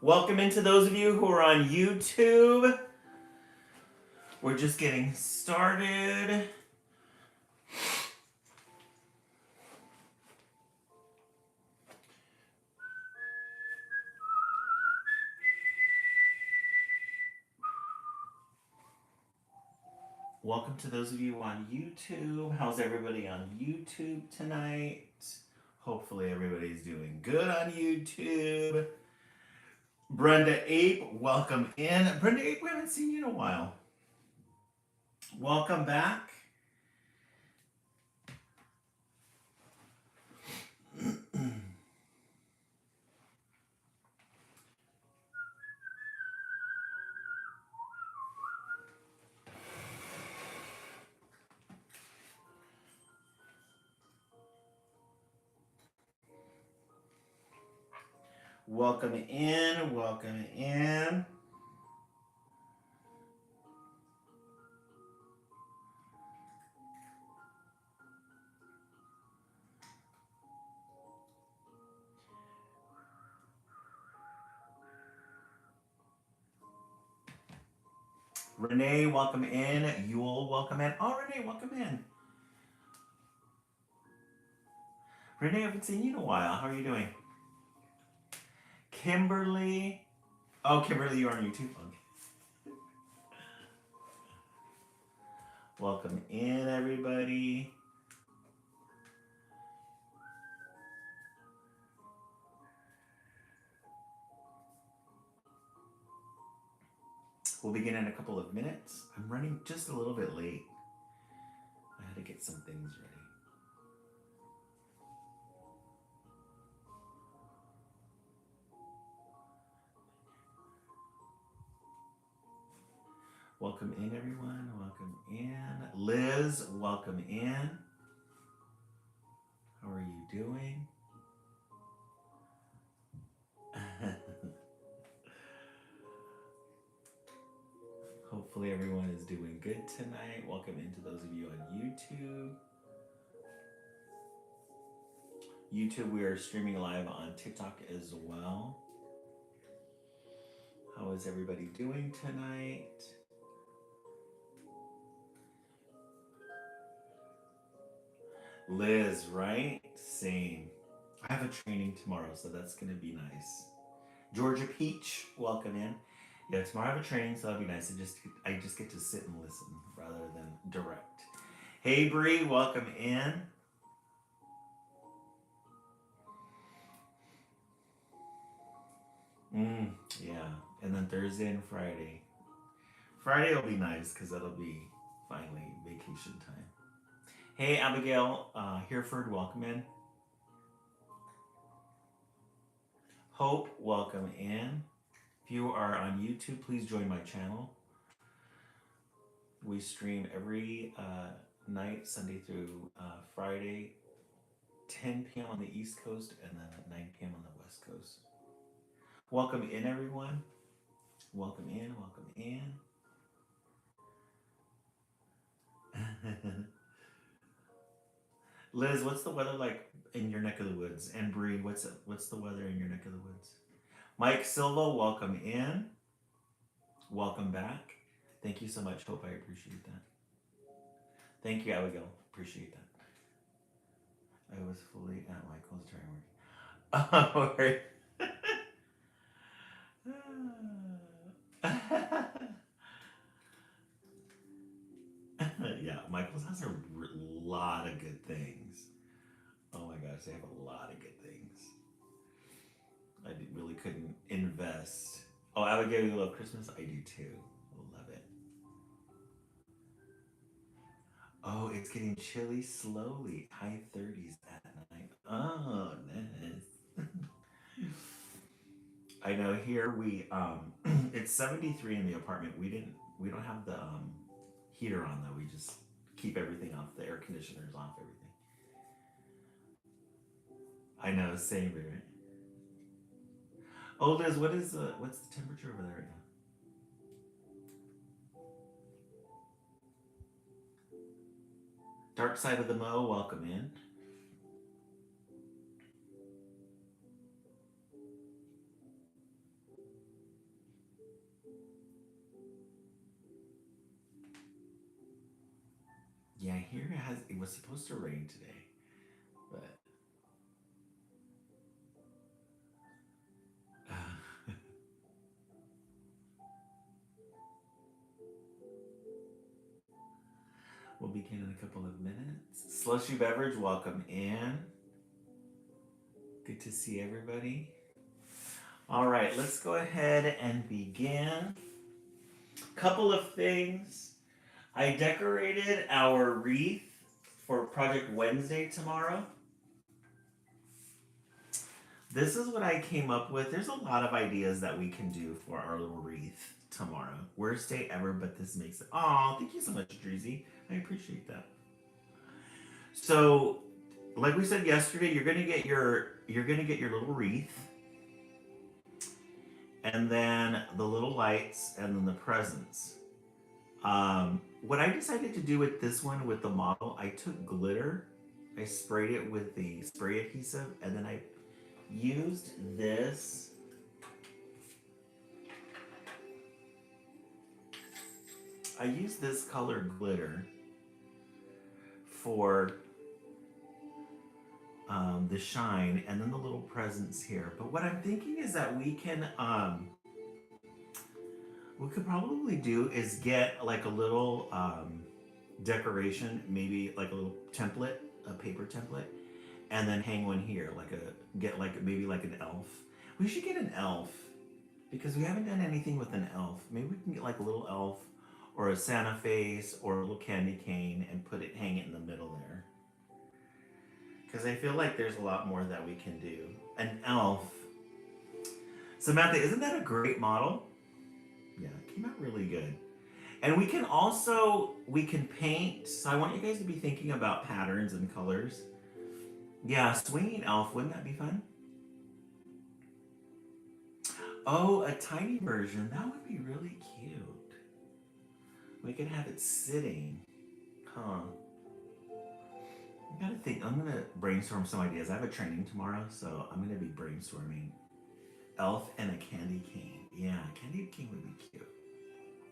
Welcome into those of you who are on YouTube. We're just getting started. Welcome to those of you on YouTube. How's everybody on YouTube tonight? Hopefully everybody's doing good on YouTube. Brenda Ape, welcome in. Brenda Ape, we haven't seen you in a while. Welcome back. Welcome in, welcome in. Renee, welcome in. Yule, welcome in. Oh, Renee, welcome in. Renee, I haven't seen you in a while. How are you doing? Kimberly. Oh, Kimberly, you are on YouTube. Okay. Welcome in, everybody. We'll begin in a couple of minutes. I'm running just a little bit late. I had to get some things ready. Welcome in, everyone. Welcome in. Liz, welcome in. How are you doing? Hopefully everyone is doing good tonight. Welcome into those of you on YouTube. YouTube, we are streaming live on TikTok as well. How is everybody doing tonight? Liz, right? Same. I have a training tomorrow, so that's going to be nice. Georgia Peach, welcome in. Yeah, tomorrow I have a training, so that'll be nice. I just get to sit and listen rather than direct. Hey Bree, welcome in. Yeah, and then Thursday and Friday. Friday will be nice because that'll be finally vacation time. Hey Abigail Hereford, welcome in. Hope, welcome in. If you are on YouTube, please join my channel. We stream every night, Sunday through Friday, 10 p.m. on the East Coast and then at 9 p.m. on the West Coast. Welcome in, everyone. Welcome in, welcome in. Liz, what's the weather like in your neck of the woods? And Bree, what's the weather in your neck of the woods? Mike Silva, welcome in. Welcome back. Thank you so much. Hope I appreciate that. Thank you, Abigail. Appreciate that. I was fully at Michael's during work. Oh, right. Yeah, Michael's has a lot of good things. Oh my gosh, they have a lot of good things. I really couldn't invest. Oh, Abigail, you love Christmas? I do too. Love it. Oh, it's getting chilly slowly. High 30s at night. Oh, nice. I know here we it's 73 in the apartment. We don't have the heater on though. We just keep everything off. The air conditioner's off everything. I know, same right? Oh, Liz, what's the temperature over there right now? Dark Side of the Mo, welcome in. it was supposed to rain today, but we'll begin in a couple of minutes. Slushy Beverage, welcome in. Good to see everybody. All right, let's go ahead and begin. Couple of things. I decorated our wreath for Project Wednesday tomorrow. This is what I came up with. There's a lot of ideas that we can do for our little wreath tomorrow. Worst day ever, but this makes it. Oh, thank you so much, Dreezy. I appreciate that. So, like we said yesterday, you're gonna get your little wreath, and then the little lights, and then the presents. What I decided to do with this one, with the model, I took glitter, I sprayed it with the spray adhesive, and then I used this. I used this colored glitter for the shine, and then the little presents here. But what I'm thinking is that we can, what we could probably do is get like a little decoration, maybe like a little template, a paper template, and then hang one here, maybe like an elf. We should get an elf because we haven't done anything with an elf. Maybe we can get like a little elf or a Santa face or a little candy cane and hang it in the middle there. Because I feel like there's a lot more that we can do. An elf. Samantha, isn't that a great model? Yeah, it came out really good. And we can paint. So I want you guys to be thinking about patterns and colors. Yeah, swinging elf, wouldn't that be fun? Oh, a tiny version, that would be really cute. We could have it sitting. Huh. I gotta think, I'm gonna brainstorm some ideas. I have a training tomorrow, so I'm gonna be brainstorming elf and a candy cane. Yeah, a candy cane would be cute.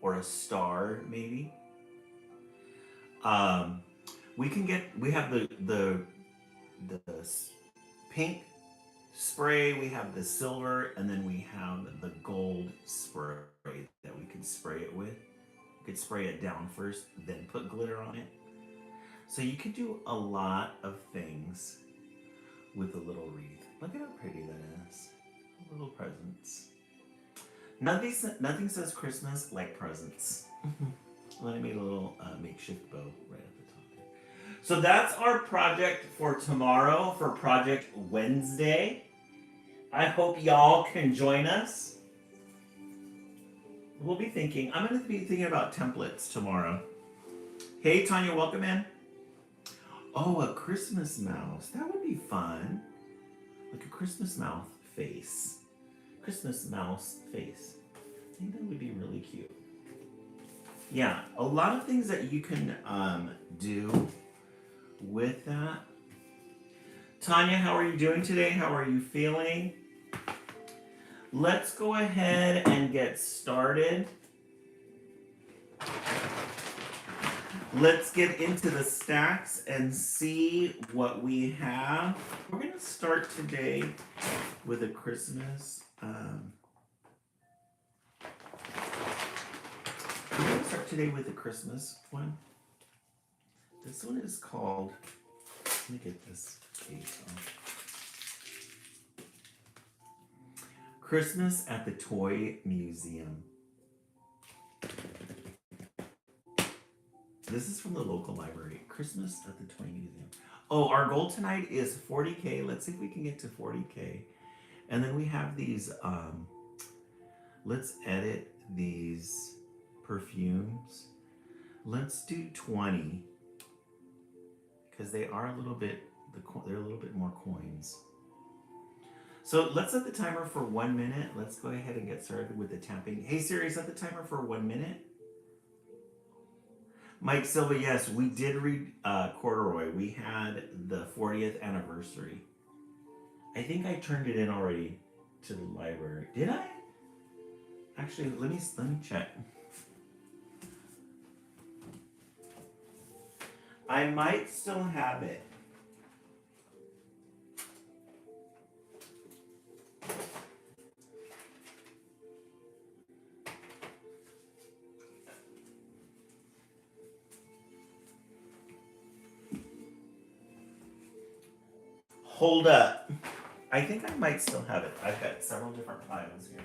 Or a star, maybe. We have the pink spray, we have the silver, and then we have the gold spray that we can spray it with. You could spray it down first, then put glitter on it. So you could do a lot of things with a little wreath. Look at how pretty that is. Little presents. Nothing says Christmas like presents. Then I made a little makeshift bow right at the top there. So that's our project for tomorrow, for Project Wednesday. I hope y'all can join us. I'm going to be thinking about templates tomorrow. Hey, Tanya, welcome in. Oh, a Christmas mouse. That would be fun. Like a Christmas mouse face. Christmas mouse face. I think that would be really cute. Yeah, a lot of things that you can do with that. Tanya, how are you doing today? How are you feeling? Let's go ahead and get started. Let's get into the stacks and see what we have. We're going to start today with a Christmas. We're going to start today with a Christmas one. This one is called, let me get this case off. Christmas at the Toy Museum. This is from the local library. Christmas at the Toy Museum. Oh, our goal tonight is 40K. Let's see if we can get to 40K. And then we have these, let's edit these perfumes. Let's do 20. Because they are a little bit, they're a little bit more coins. So let's set the timer for 1 minute. Let's go ahead and get started with the tapping. Hey Siri, set the timer for 1 minute. Mike Silva, yes, we did read Corduroy. We had the 40th anniversary. I think I turned it in already to the library. Did I? Actually, let me check. I might still have it. Hold up. I think I might still have it. I've got several different piles here.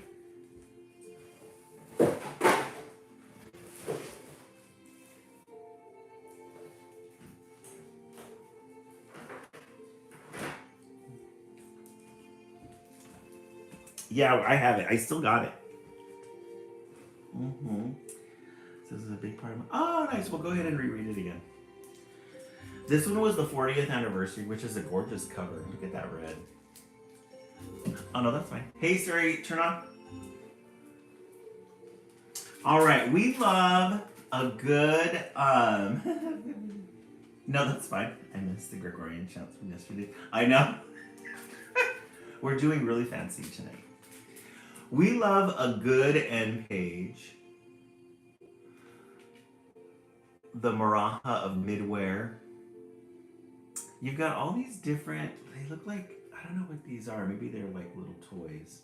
Yeah, I have it. I still got it. Mm-hmm. This is a big part of my... Oh, nice. We'll go ahead and reread it again. This one was the 40th anniversary, which is a gorgeous cover. Look at that red. Oh, no, that's fine. Hey, Siri, turn on. All right. We love a good... No, that's fine. I missed the Gregorian chants from yesterday. I know. We're doing really fancy tonight. We love a good end page. The Maraha of Midware. You've got all these different, they look like, I don't know what these are. Maybe they're like little toys.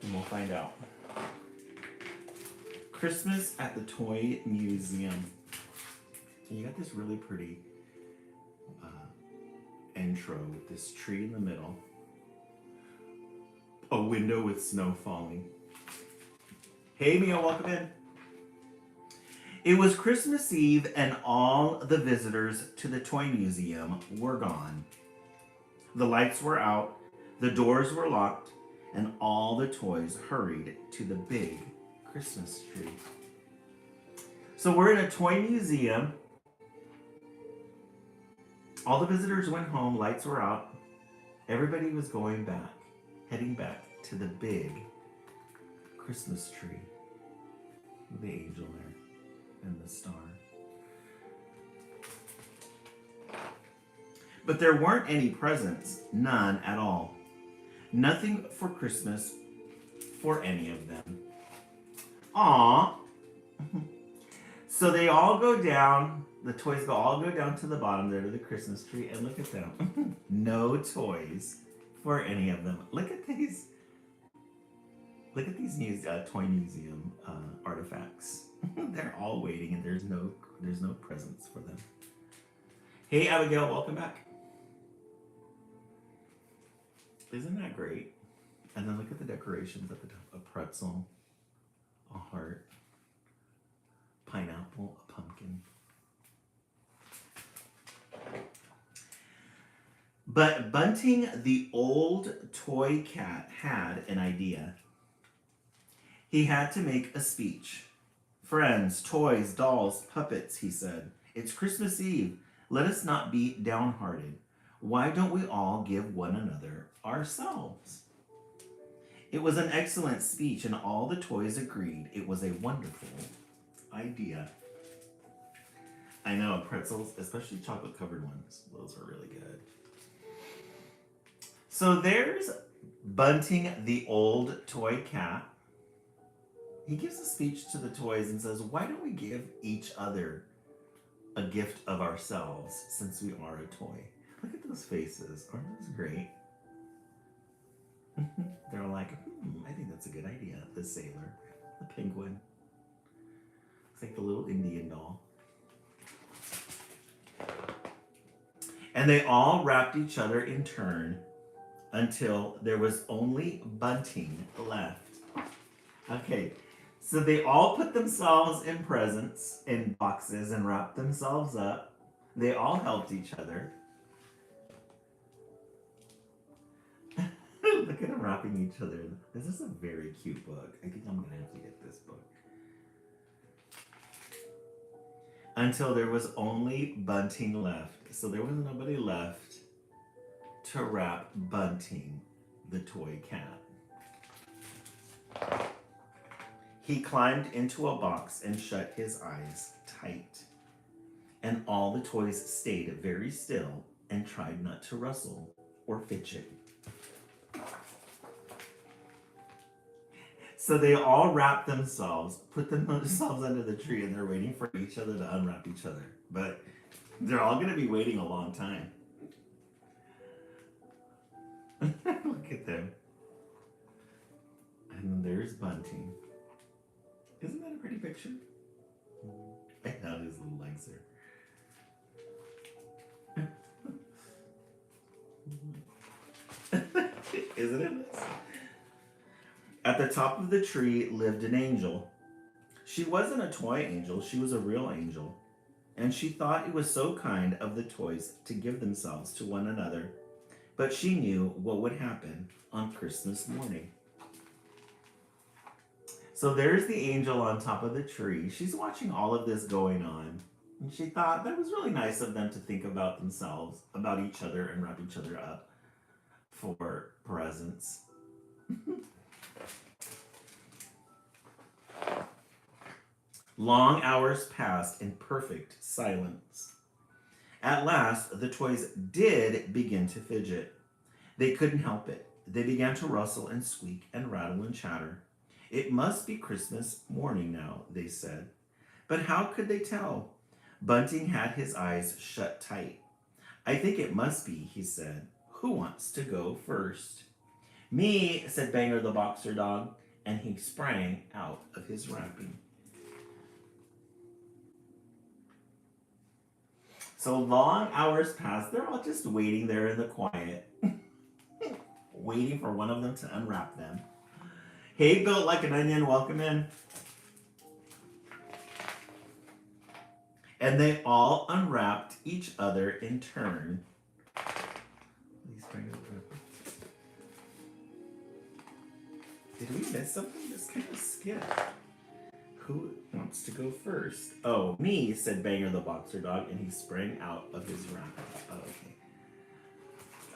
And we'll find out. Christmas at the Toy Museum. And you got this really pretty intro with this tree in the middle. A window with snow falling. Hey, Mia, welcome in. It was Christmas Eve and all the visitors to the Toy Museum were gone. The lights were out, the doors were locked, and all the toys hurried to the big Christmas tree. So we're in a toy museum. All the visitors went home, lights were out. Everybody was going back, heading back to the big Christmas tree with the angel there. And the star. But there weren't any presents, none at all. Nothing for Christmas for any of them. Aww. So they all go down, the toys all go down to the bottom there to the Christmas tree, and look at them. No toys for any of them. Look at these. Look at these new toy museum artifacts. They're all waiting, and there's no presents for them. Hey, Abigail, welcome back. Isn't that great? And then look at the decorations at the top: a pretzel, a heart, pineapple, a pumpkin. But Bunting, the old toy cat, had an idea. He had to make a speech. Friends, toys, dolls, puppets, he said. It's Christmas Eve. Let us not be downhearted. Why don't we all give one another ourselves? It was an excellent speech, and all the toys agreed it was a wonderful idea. I know, pretzels, especially chocolate-covered ones, those are really good. So there's Bunting, the old toy cat. He gives a speech to the toys and says, why don't we give each other a gift of ourselves since we are a toy? Look at those faces. Aren't those great? They're like, I think that's a good idea. The sailor, the penguin. It's like the little Indian doll. And they all wrapped each other in turn until there was only Bunting left. Okay, so they all put themselves in presents, in boxes, and wrapped themselves up. They all helped each other. Look at them wrapping each other. This is a very cute book. I think I'm going to have to get this book. Until there was only Bunting left. So there was nobody left to wrap Bunting, the toy cat. He climbed into a box and shut his eyes tight. And all the toys stayed very still and tried not to rustle or fidget. So they all wrap themselves, put themselves under the tree, and they're waiting for each other to unwrap each other. But they're all going to be waiting a long time. Look at them. And then there's Bunting. Isn't that a pretty picture? I know his little legs there. Isn't it nice? At the top of the tree lived an angel. She wasn't a toy angel, she was a real angel. And she thought it was so kind of the toys to give themselves to one another. But she knew what would happen on Christmas morning. So there's the angel on top of the tree. She's watching all of this going on. And she thought that was really nice of them to think about themselves, about each other, and wrap each other up for presents. Long hours passed in perfect silence. At last, the toys did begin to fidget. They couldn't help it. They began to rustle and squeak and rattle and chatter. It must be Christmas morning now, they said. But how could they tell? Bunting had his eyes shut tight. I think it must be, he said. Who wants to go first? Me, said Banger the boxer dog, and he sprang out of his wrapping. So long hours passed. They're all just waiting there in the quiet, waiting for one of them to unwrap them. Hey, built like an onion, welcome in. And they all unwrapped each other in turn. Did we miss something? This kind of skipped. Who wants to go first? Oh, me, said Banger the boxer dog, and he sprang out of his wrap. Oh, okay.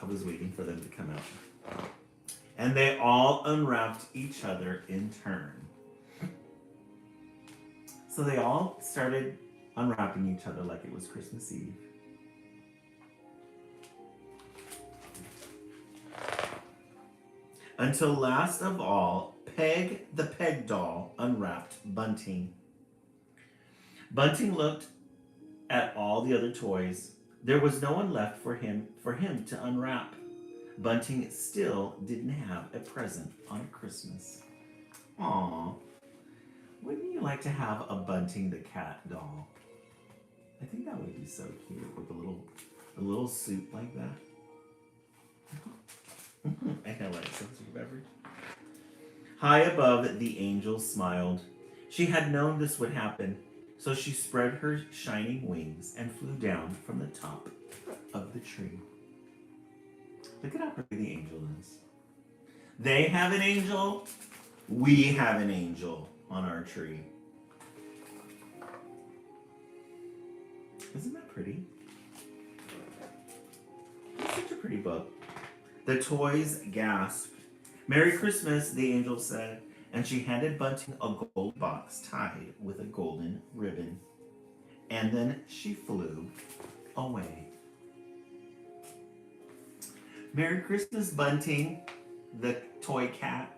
I was waiting for them to come out. And they all unwrapped each other in turn. So they all started unwrapping each other like it was Christmas Eve. Until last of all, Peg the Peg doll unwrapped Bunting. Bunting looked at all the other toys. There was no one left for him to unwrap. Bunting still didn't have a present on Christmas. Aww. Wouldn't you like to have a Bunting the cat doll? I think that would be so cute with a little suit like that. I know, like some sort of beverage. High above, the angel smiled. She had known this would happen, so she spread her shining wings and flew down from the top of the tree. Look at how pretty the angel is. They have an angel. We have an angel on our tree. Isn't that pretty? It's such a pretty book. The toys gasped. Merry Christmas, the angel said, and she handed Bunting a gold box tied with a golden ribbon. And then she flew away. Merry Christmas, Bunting, the toy cat.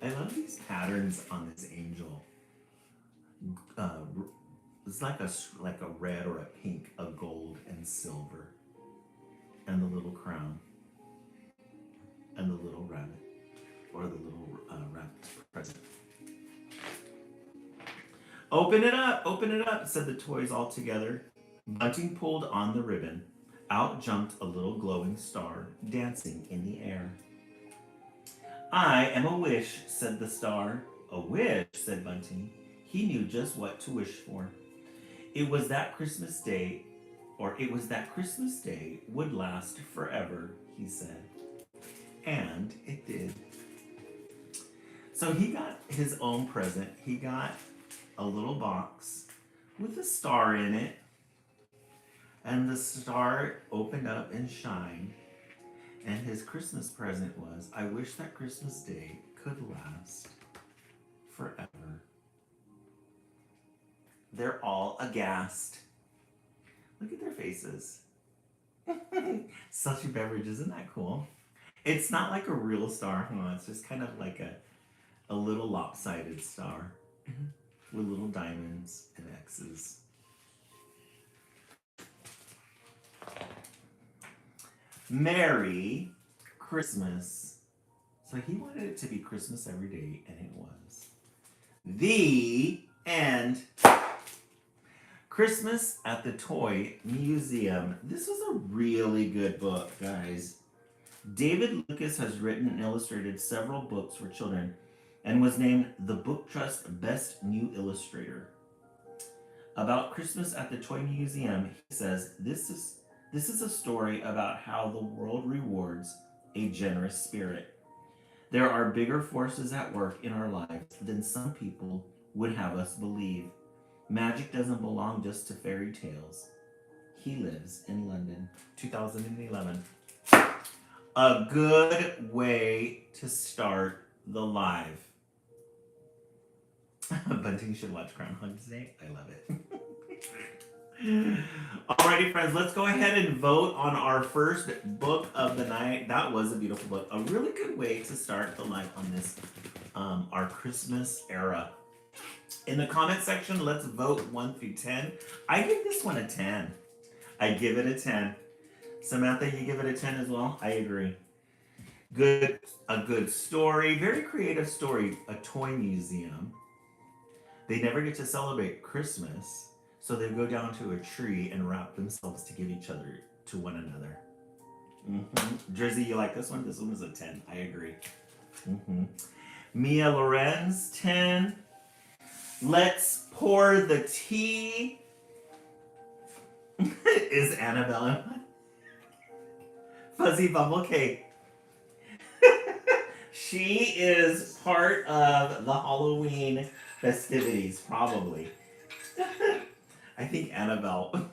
I love these patterns on this angel. It's like a red or a pink, a gold and silver, and the little crown, and the little rabbit, or the little rabbit's present. Open it up, said the toys all together. Bunting pulled on the ribbon. Out jumped a little glowing star, dancing in the air. I am a wish, said the star. A wish, said Bunting. He knew just what to wish for. It was that Christmas day would last forever, he said. And it did. So he got his own present. He got a little box with a star in it. And the star opened up and shined. And his Christmas present was, I wish that Christmas day could last forever. They're all aghast. Look at their faces. Slushy beverage, isn't that cool? It's not like a real star, huh? It's just kind of like a little lopsided star with little diamonds and X's. Merry Christmas. So he wanted it to be Christmas every day, and it was. The end. Christmas at the Toy Museum. This was a really good book, guys. David Lucas has written and illustrated several books for children and was named the Book Trust Best New Illustrator. About Christmas at the Toy Museum, he says, This is a story about how the world rewards a generous spirit. There are bigger forces at work in our lives than some people would have us believe. Magic doesn't belong just to fairy tales. He lives in London, 2011. A good way to start the live. Bunting should watch Groundhog Day. I love it. Alrighty, friends, let's go ahead and vote on our first book of the night. That was a beautiful book. A really good way to start the live on this, our Christmas era. In the comment section, let's vote 1 through 10. I give this one a 10. I give it a 10. Samantha, you give it a 10 as well? I agree. A good story, very creative story, a toy museum. They never get to celebrate Christmas, so they go down to a tree and wrap themselves to give each other to one another. Jersey, you like this one? This one is a 10. I agree. Mia Lorenz, 10. Let's pour the tea. Is Annabelle Fuzzy Bubble Cake? She is part of the Halloween festivities, probably. I think Annabelle.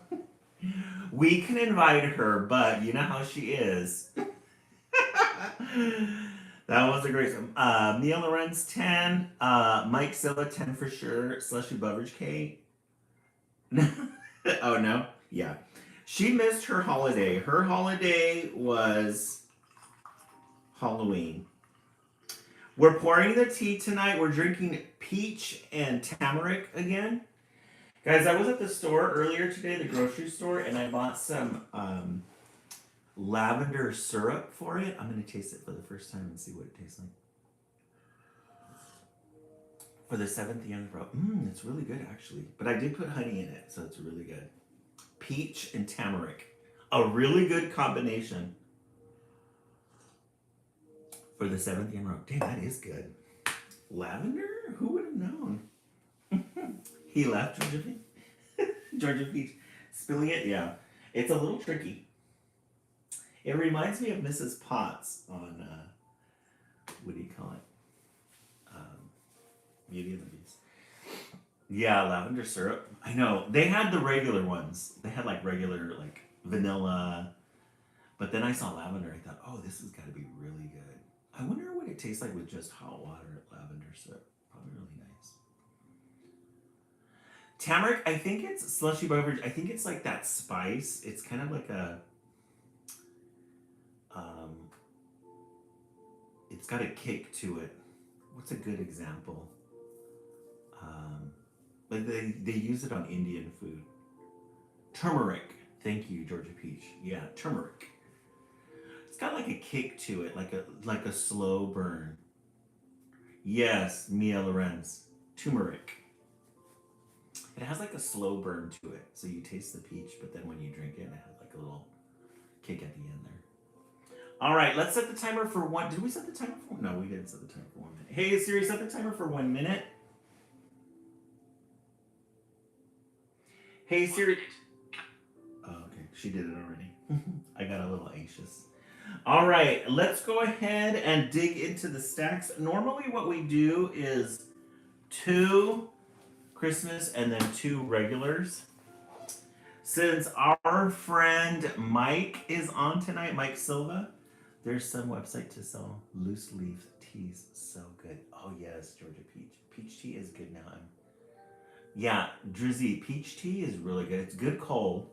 We can invite her, but you know how she is. That was a great one. Neil Lorenz, 10. Mike Silva, 10 for sure. Slushy Beverage Cake. Oh, no? Yeah. She missed her holiday. Her holiday was Halloween. We're pouring the tea tonight. We're drinking peach and tamarind again. Guys, I was at the store earlier today, the grocery store, and I bought some lavender syrup for it. I'm going to taste it for the first time and see what it tastes like. For the 7th year in a row. It's really good, actually. But I did put honey in it, so it's really good. Peach and tamarind. A really good combination. For the 7th year in a row. Dang, that is good. Lavender? Who would have known? He left, Georgia Peach. Georgia Peach. Spilling it? Yeah. It's a little tricky. It reminds me of Mrs. Potts on, what do you call it? Beauty and the Beast. Yeah, lavender syrup. I know. They had the regular ones. They had like regular, like vanilla. But then I saw lavender. I thought, oh, this has got to be really good. I wonder what it tastes like with just hot water lavender syrup. Probably really nice. Tamarind, I think it's slushy beverage. I think it's like that spice. It's kind of like a, it's got a kick to it. What's a good example? Like they use it on Indian food. Turmeric. Thank you, Georgia Peach. Yeah, turmeric. It's got like a kick to it, like a slow burn. Yes, Mia Lorenz. Turmeric. It has like a slow burn to it, so you taste the peach, but then when you drink it, it has like a little kick at the end there. All right, let's set the timer for one. Did we set the timer for? No, we didn't set the timer for 1 minute. Hey Siri, set the timer for 1 minute. Hey Siri. Oh, okay, she did it already. I got a little anxious. All right, let's go ahead and dig into the stacks. Normally what we do is 2 Christmas and then 2 regulars. Since our friend Mike is on tonight, Mike Silva, there's some website to sell loose leaf teas. So good. Oh yes, Georgia Peach. Peach tea is good now. Yeah, Drizzy, peach tea is really good. It's good cold.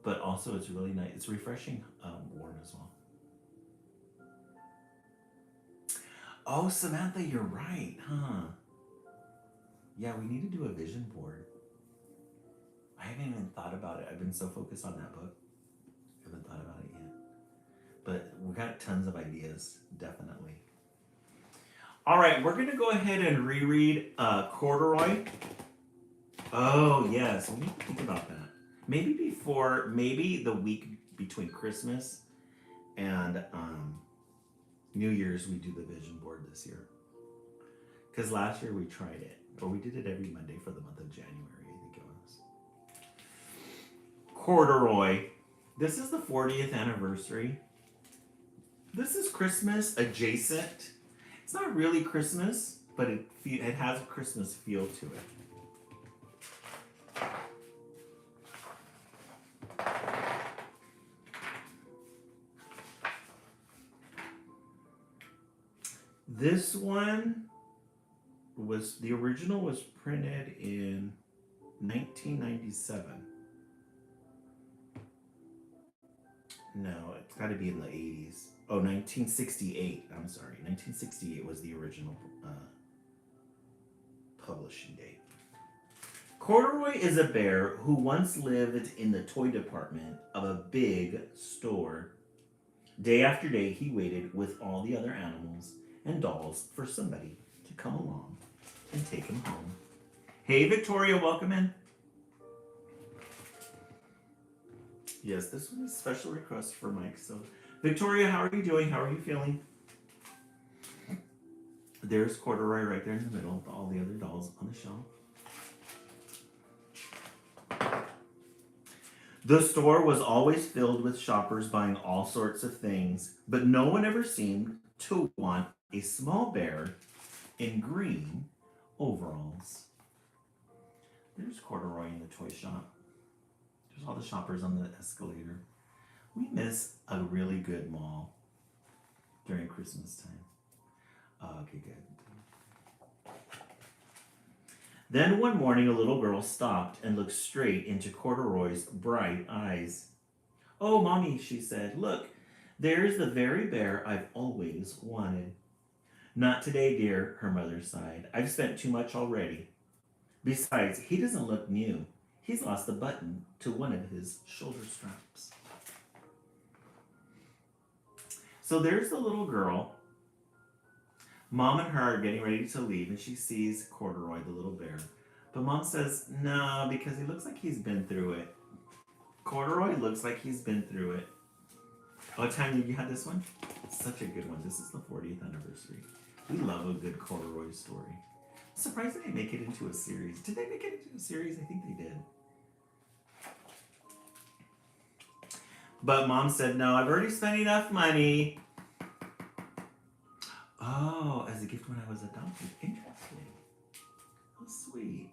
but also it's really nice. It's refreshing, warm as well. Oh, Samantha, you're right, huh? Yeah, we need to do a vision board. I haven't even thought about it. I've been so focused on that book. I haven't thought about it yet. But we got tons of ideas, definitely. All right, we're going to go ahead and reread Corduroy. Oh, yes. We need to think about that. Maybe the week between Christmas and New Year's, we do the vision board this year. Because last year we tried it, or we did it every Monday for the month of January, I think it was. Corduroy. This is the 40th anniversary. This is Christmas adjacent. It's not really Christmas, but it has a Christmas feel to it. This one the original was printed in 1997. No, it's got to be in the 80s. Oh, 1968. I'm sorry. 1968 was the original publishing date. Corduroy is a bear who once lived in the toy department of a big store. Day after day, he waited with all the other animals and dolls for somebody to come along and take him home. Hey, Victoria, welcome in. Yes, this one is a special request for Mike. So, Victoria, how are you doing? How are you feeling? There's Corduroy right there in the middle with all the other dolls on the shelf. The store was always filled with shoppers buying all sorts of things, but no one ever seemed to want a small bear in green overalls. There's Corduroy in the toy shop. There's all the shoppers on the escalator. We miss a really good mall during Christmas time. Okay, good. Then one morning, a little girl stopped and looked straight into Corduroy's bright eyes. "Oh, Mommy," she said, "look, there's the very bear I've always wanted." "Not today, dear," her mother sighed. "I've spent too much already. Besides, he doesn't look new. He's lost a button to one of his shoulder straps." So there's the little girl. Mom and her are getting ready to leave, and she sees Corduroy, the little bear. But Mom says, "No, because he looks like he's been through it." Corduroy looks like he's been through it. Oh, Tanya, you had this one? It's such a good one. This is the 40th anniversary. We love a good Corduroy story. I'm surprised they didn't make it into a series. Did they make it into a series? I think they did. But Mom said, "No, I've already spent enough money." Oh, as a gift when I was adopted. Interesting. How sweet.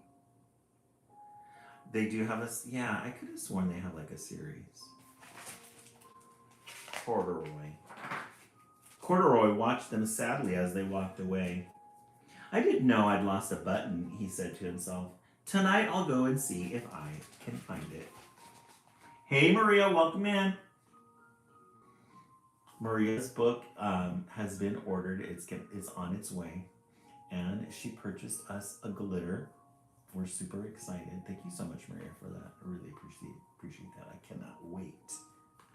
They do have yeah, I could have sworn they have like a series. Corduroy. Corduroy watched them sadly as they walked away. "I didn't know I'd lost a button," he said to himself. "Tonight I'll go and see if I can find it." Hey, Maria, welcome in. Maria's book has been ordered. It's on its way. And she purchased us a glitter. We're super excited. Thank you so much, Maria, for that. I really appreciate that. I cannot wait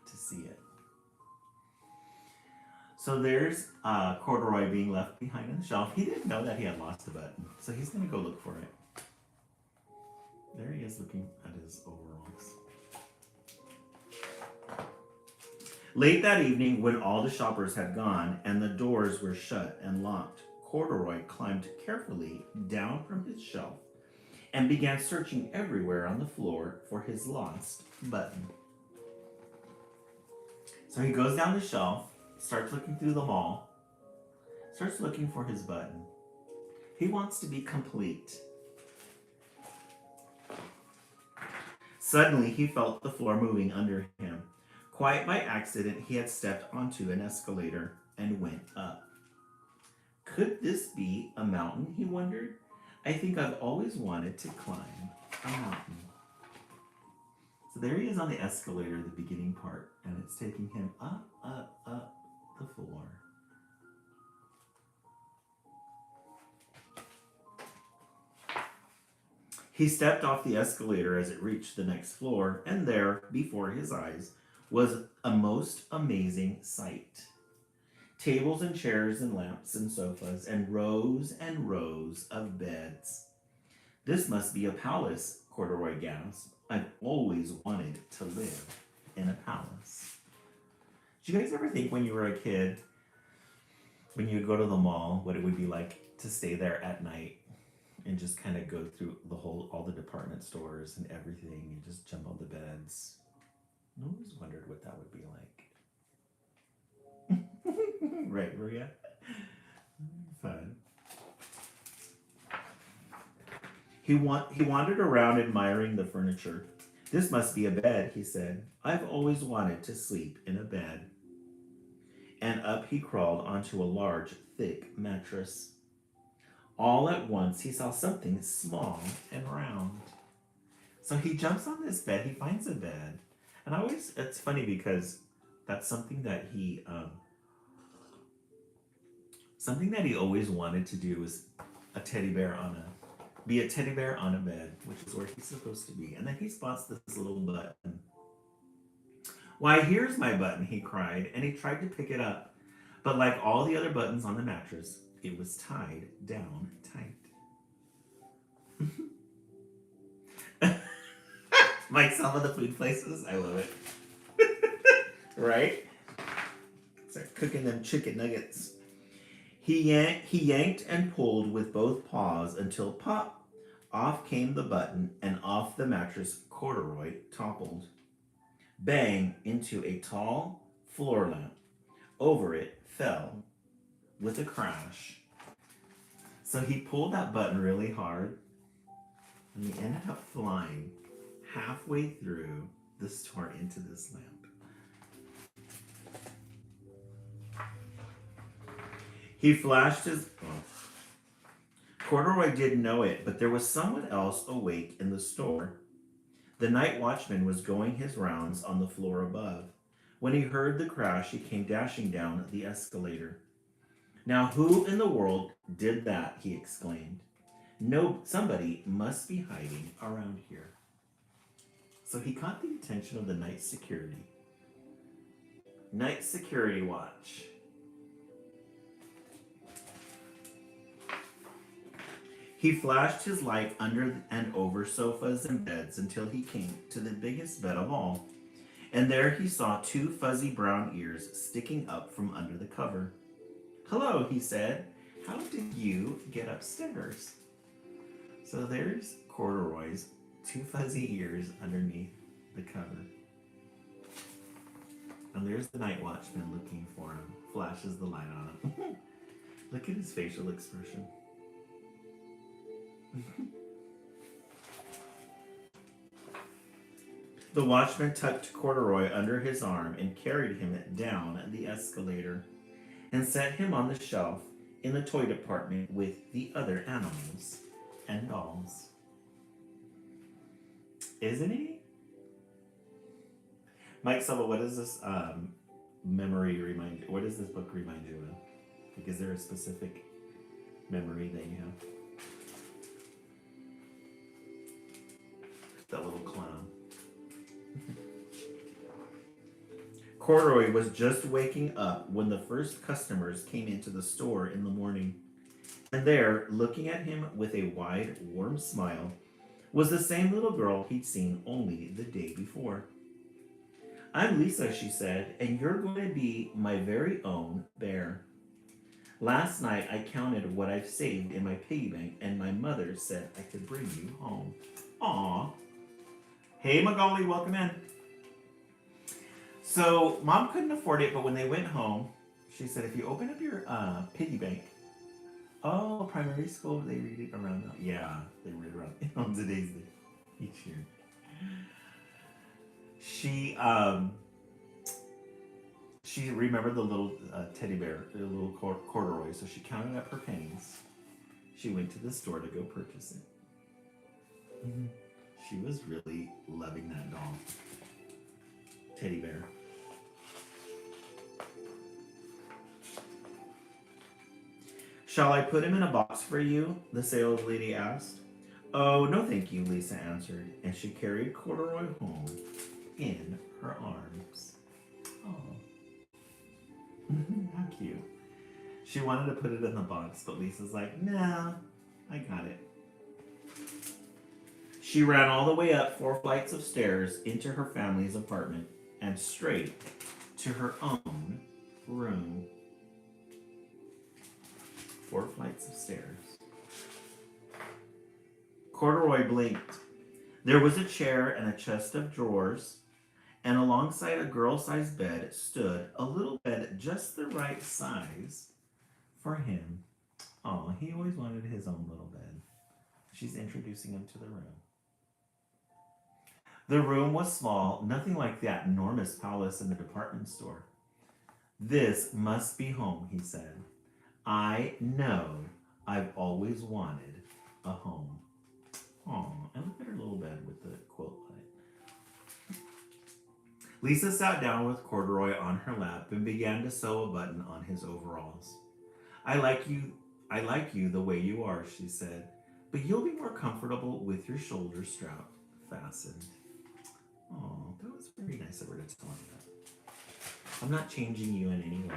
to see it. So there's Corduroy being left behind on the shelf. He didn't know that he had lost a button, so he's going to go look for it. There he is looking at his overalls. Late that evening, when all the shoppers had gone and the doors were shut and locked, Corduroy climbed carefully down from his shelf and began searching everywhere on the floor for his lost button. So he goes down the shelf, starts looking through the mall, starts looking for his button. He wants to be complete. Suddenly, he felt the floor moving under him. Quite by accident, he had stepped onto an escalator and went up. Could this be a mountain, he wondered? I think I've always wanted to climb a mountain. So there he is on the escalator, the beginning part, and it's taking him up, up, up the floor. He stepped off the escalator as it reached the next floor, and there, before his eyes, was a most amazing sight. Tables and chairs and lamps and sofas and rows of beds. This must be a palace, Corduroy gasped. I've always wanted to live in a palace. Did you guys ever think when you were a kid, when you would go to the mall, what it would be like to stay there at night and just kind of go through all the department stores and everything and just jump on the beds? I always wondered what that would be like. Right, Maria? Fun. He wandered around admiring the furniture. This must be a bed, he said. I've always wanted to sleep in a bed. And up he crawled onto a large, thick mattress. All at once he saw something small and round. So he jumps on this bed, he finds a bed. And it's funny because that's something that he always wanted to do was be a teddy bear on a bed, which is where he's supposed to be. And then he spots this little button. Why, here's my button, he cried, and he tried to pick it up. But like all the other buttons on the mattress, it was tied down tight. Like some of the food places, I love it. Right? Start cooking them chicken nuggets. He yanked and pulled with both paws until pop, off came the button, and off the mattress Corduroy toppled. Bang into a tall floor lamp. Over it fell with a crash. So he pulled that button really hard, and he ended up flying halfway through the store into this lamp. He flashed his... Corduroy didn't know it, but there was someone else awake in the store. The night watchman was going his rounds on the floor above. When he heard the crash, he came dashing down the escalator. Now, who in the world did that? He exclaimed. No, somebody must be hiding around here. So he caught the attention of the night security. Night security watch. He flashed his light under and over sofas and beds until he came to the biggest bed of all. And there he saw two fuzzy brown ears sticking up from under the cover. Hello, he said. How did you get upstairs? So there's Corduroy's two fuzzy ears underneath the cover. And there's the night watchman looking for him. Flashes the light on him. Look at his facial expression. The watchman tucked Corduroy under his arm and carried him down the escalator and set him on the shelf in the toy department with the other animals and dolls. Isn't he? Mike Silva, what does this memory remind you? What does this book remind you of? Like, is there a specific memory that you have? That little clown. Corduroy was just waking up when the first customers came into the store in the morning. And there, looking at him with a wide, warm smile, was the same little girl he'd seen only the day before. I'm Lisa, she said, and you're going to be my very own bear. Last night I counted what I've saved in my piggy bank, and my mother said I could bring you home. Aw. Hey, Magali, welcome in. So, Mom couldn't afford it, but when they went home, she said, if you open up your piggy bank, oh, primary school, they read it around, yeah, they read it around on today's day, each year. She remembered the little teddy bear, the little Corduroy, so she counted up her pennies. She went to the store to go purchase it. Mm-hmm. She was really loving that doll. teddy bear. Shall I put him in a box for you? The sales lady asked. Oh, no thank you, Lisa answered, and she carried Corduroy home in her arms. Oh, how cute. She wanted to put it in the box, but Lisa's like, nah, I got it. She ran all the way up 4 flights of stairs into her family's apartment and straight to her own room. 4 flights of stairs. Corduroy blinked. There was a chair and a chest of drawers, and alongside a girl-sized bed stood a little bed just the right size for him. Oh, he always wanted his own little bed. She's introducing him to the room. The room was small, nothing like that enormous palace in the department store. This must be home, he said. I know I've always wanted a home. Oh, and look at her little bed with the quilt on it. Lisa sat down with Corduroy on her lap and began to sew a button on his overalls. I like you the way you are, she said, but you'll be more comfortable with your shoulder strap fastened. Oh, that was very nice of her to tell him that. I'm not changing you in any way.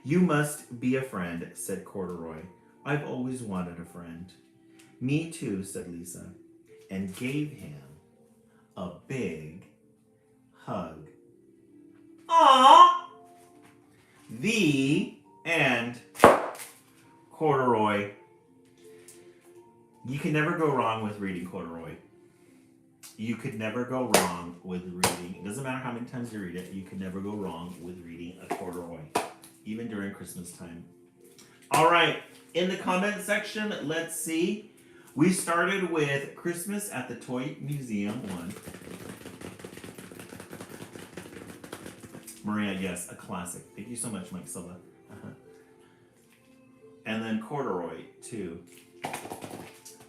You must be a friend, said Corduroy. I've always wanted a friend. Me too, said Lisa, and gave him a big hug. Aww! The end. Corduroy. You can never go wrong with reading Corduroy. You could never go wrong with reading. It doesn't matter how many times you read it, you can never go wrong with reading a Corduroy, even during Christmas time. All right, in the comment section, let's see. We started with Christmas at the Toy Museum 1. Maria, yes, a classic. Thank you so much, Mike Silva. And then Corduroy 2.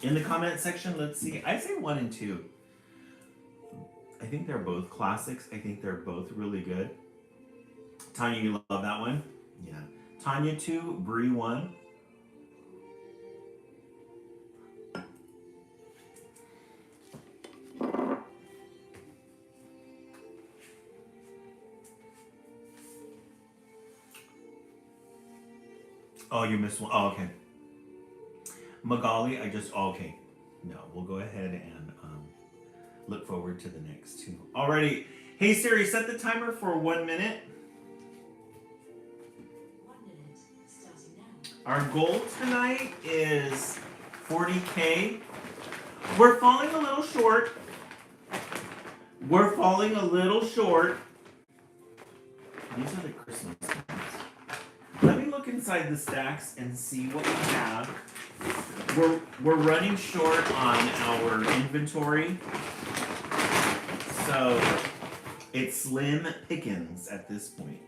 In the comment section, let's see. I say 1 and 2. I think they're both classics. I think they're both really good. Tanya, you love that one? Yeah. Tanya 2, Bree 1. Oh, you missed one. Oh, okay. Magali, okay. No, we'll go ahead and look forward to the next 2. Alrighty. Hey Siri, set the timer for 1 minute. 1 minute, starting now. Our goal tonight is 40K. We're falling a little short. These are the Christmas ones. Let me look inside the stacks and see what we have. We're running short on our inventory. So it's slim pickings at this point.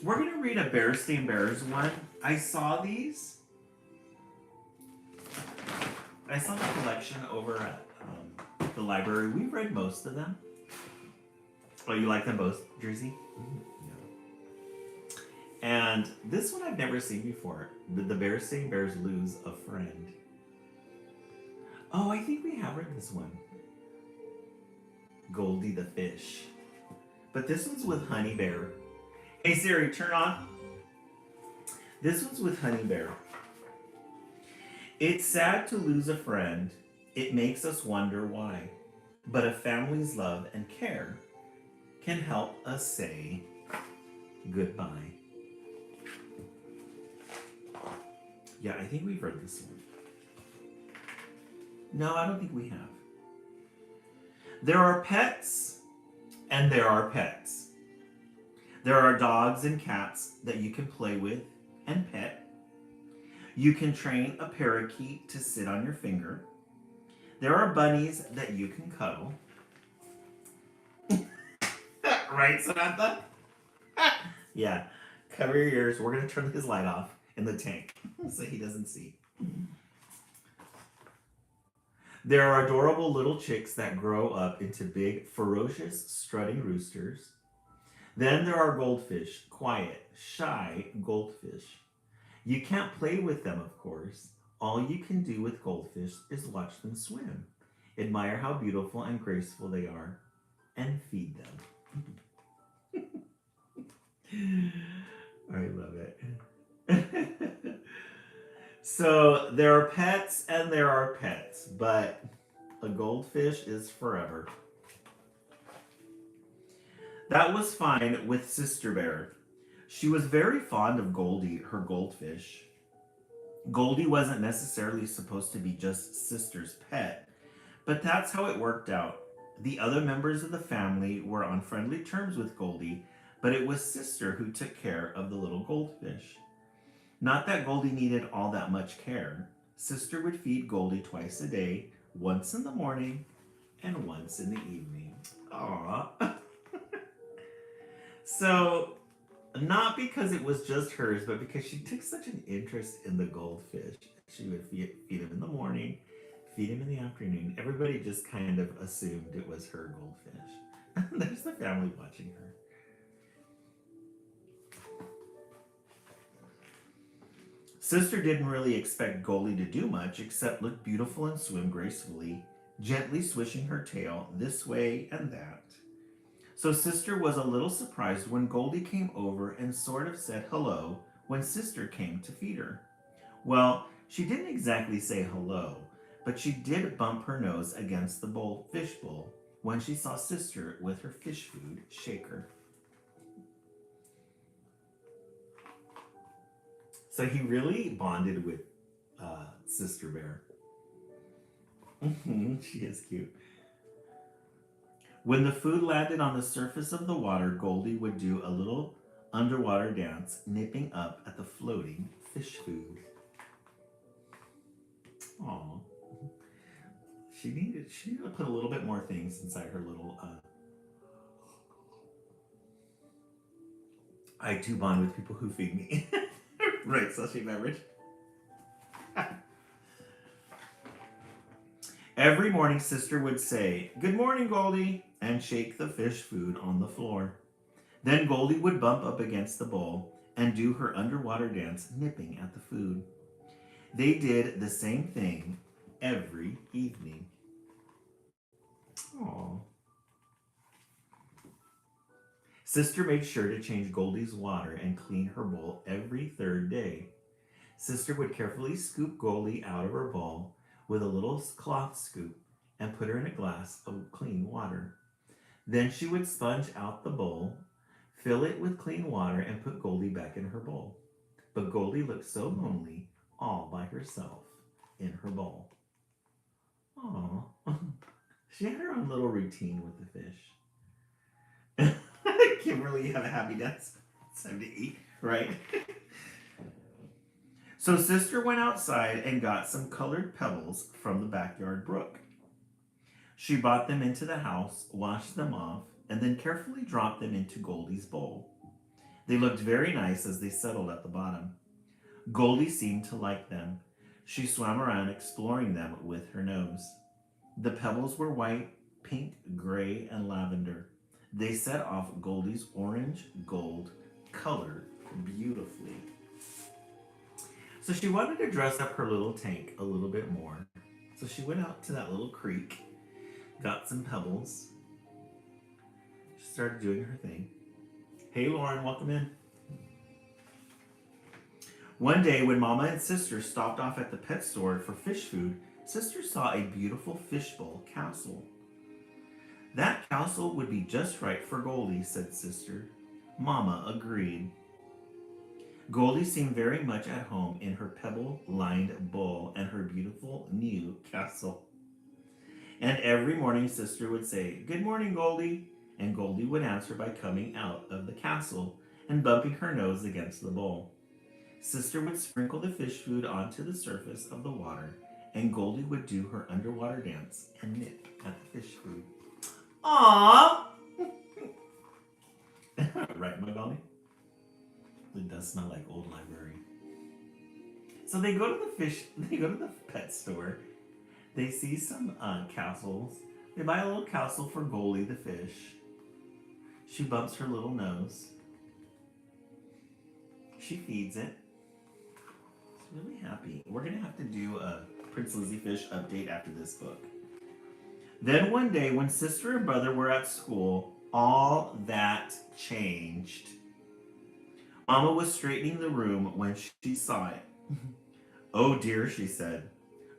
We're going to read a Berenstain Bears one. I saw these. I saw the collection over at the library. We've read most of them. Oh, you like them both, Jersey? Yeah. And this one I've never seen before. The Berenstain Bears Lose a Friend. Oh, I think we have read this one. Goldie the Fish. But this one's with Honey Bear. Hey Siri, turn on. This one's with Honey Bear. It's sad to lose a friend. It makes us wonder why. But a family's love and care can help us say goodbye. Yeah, I think we've read this one. No, I don't think we have. There are pets, and there are pets. There are dogs and cats that you can play with and pet. You can train a parakeet to sit on your finger. There are bunnies that you can cuddle. Right, Samantha? Yeah. Cover your ears. We're going to turn his light off in the tank so he doesn't see. There are adorable little chicks that grow up into big, ferocious, strutting roosters. Then there are goldfish, quiet, shy goldfish. You can't play with them, of course. All you can do with goldfish is watch them swim, admire how beautiful and graceful they are, and feed them. I love it. So there are pets and there are pets, but a goldfish is forever. That was fine with Sister Bear. She was very fond of Goldie, her goldfish. Goldie wasn't necessarily supposed to be just Sister's pet, but that's how it worked out. The other members of the family were on friendly terms with Goldie, but it was Sister who took care of the little goldfish. Not that Goldie needed all that much care. Sister would feed Goldie twice a day, once in the morning and once in the evening. Aww. So, not because it was just hers, but because she took such an interest in the goldfish. She would feed him in the morning, feed him in the afternoon. Everybody just kind of assumed it was her goldfish. There's the family watching her. Sister didn't really expect Goldie to do much except look beautiful and swim gracefully, gently swishing her tail this way and that. So Sister was a little surprised when Goldie came over and sort of said hello when Sister came to feed her. Well, she didn't exactly say hello, but she did bump her nose against the fish bowl when she saw Sister with her fish food shaker. So he really bonded with Sister Bear. She is cute. When the food landed on the surface of the water, Goldie would do a little underwater dance, nipping up at the floating fish food. Aww. She needed to put a little bit more things inside her little I too bond with people who feed me. Right, slushy beverage. Every morning, Sister would say, "Good morning, Goldie," and shake the fish food on the floor. Then Goldie would bump up against the bowl and do her underwater dance, nipping at the food. They did the same thing every evening. Aww. Sister made sure to change Goldie's water and clean her bowl every third day. Sister would carefully scoop Goldie out of her bowl with a little cloth scoop and put her in a glass of clean water. Then she would sponge out the bowl, fill it with clean water, and put Goldie back in her bowl. But Goldie looked so lonely all by herself in her bowl. Aww. She had her own little routine with the fish. Kimberly, you have a happy dance. It's time to eat, right? So Sister went outside and got some colored pebbles from the backyard brook. She brought them into the house, washed them off, and then carefully dropped them into Goldie's bowl. They looked very nice as they settled at the bottom. Goldie seemed to like them. She swam around exploring them with her nose. The pebbles were white, pink, gray, and lavender. They set off Goldie's orange gold color beautifully. So she wanted to dress up her little tank a little bit more. So she went out to that little creek, got some pebbles. She started doing her thing. Hey Lauren, welcome in. One day when Mama and Sister stopped off at the pet store for fish food, Sister saw a beautiful fishbowl castle. That castle would be just right for Goldie, said Sister. Mama agreed. Goldie seemed very much at home in her pebble-lined bowl and her beautiful new castle. And every morning Sister would say, "Good morning, Goldie," and Goldie would answer by coming out of the castle and bumping her nose against the bowl. Sister would sprinkle the fish food onto the surface of the water, and Goldie would do her underwater dance and nip at the fish food. Aww! Right, my Goldie? It does smell like old library. So they go to the pet store. They see some castles. They buy a little castle for Goldie the fish. She bumps her little nose. She feeds it. It's really happy. We're going to have to do a Prince Lizzie Fish update after this book. Then one day, when sister and brother were at school, all that changed. Mama was straightening the room when she saw it. Oh dear, she said.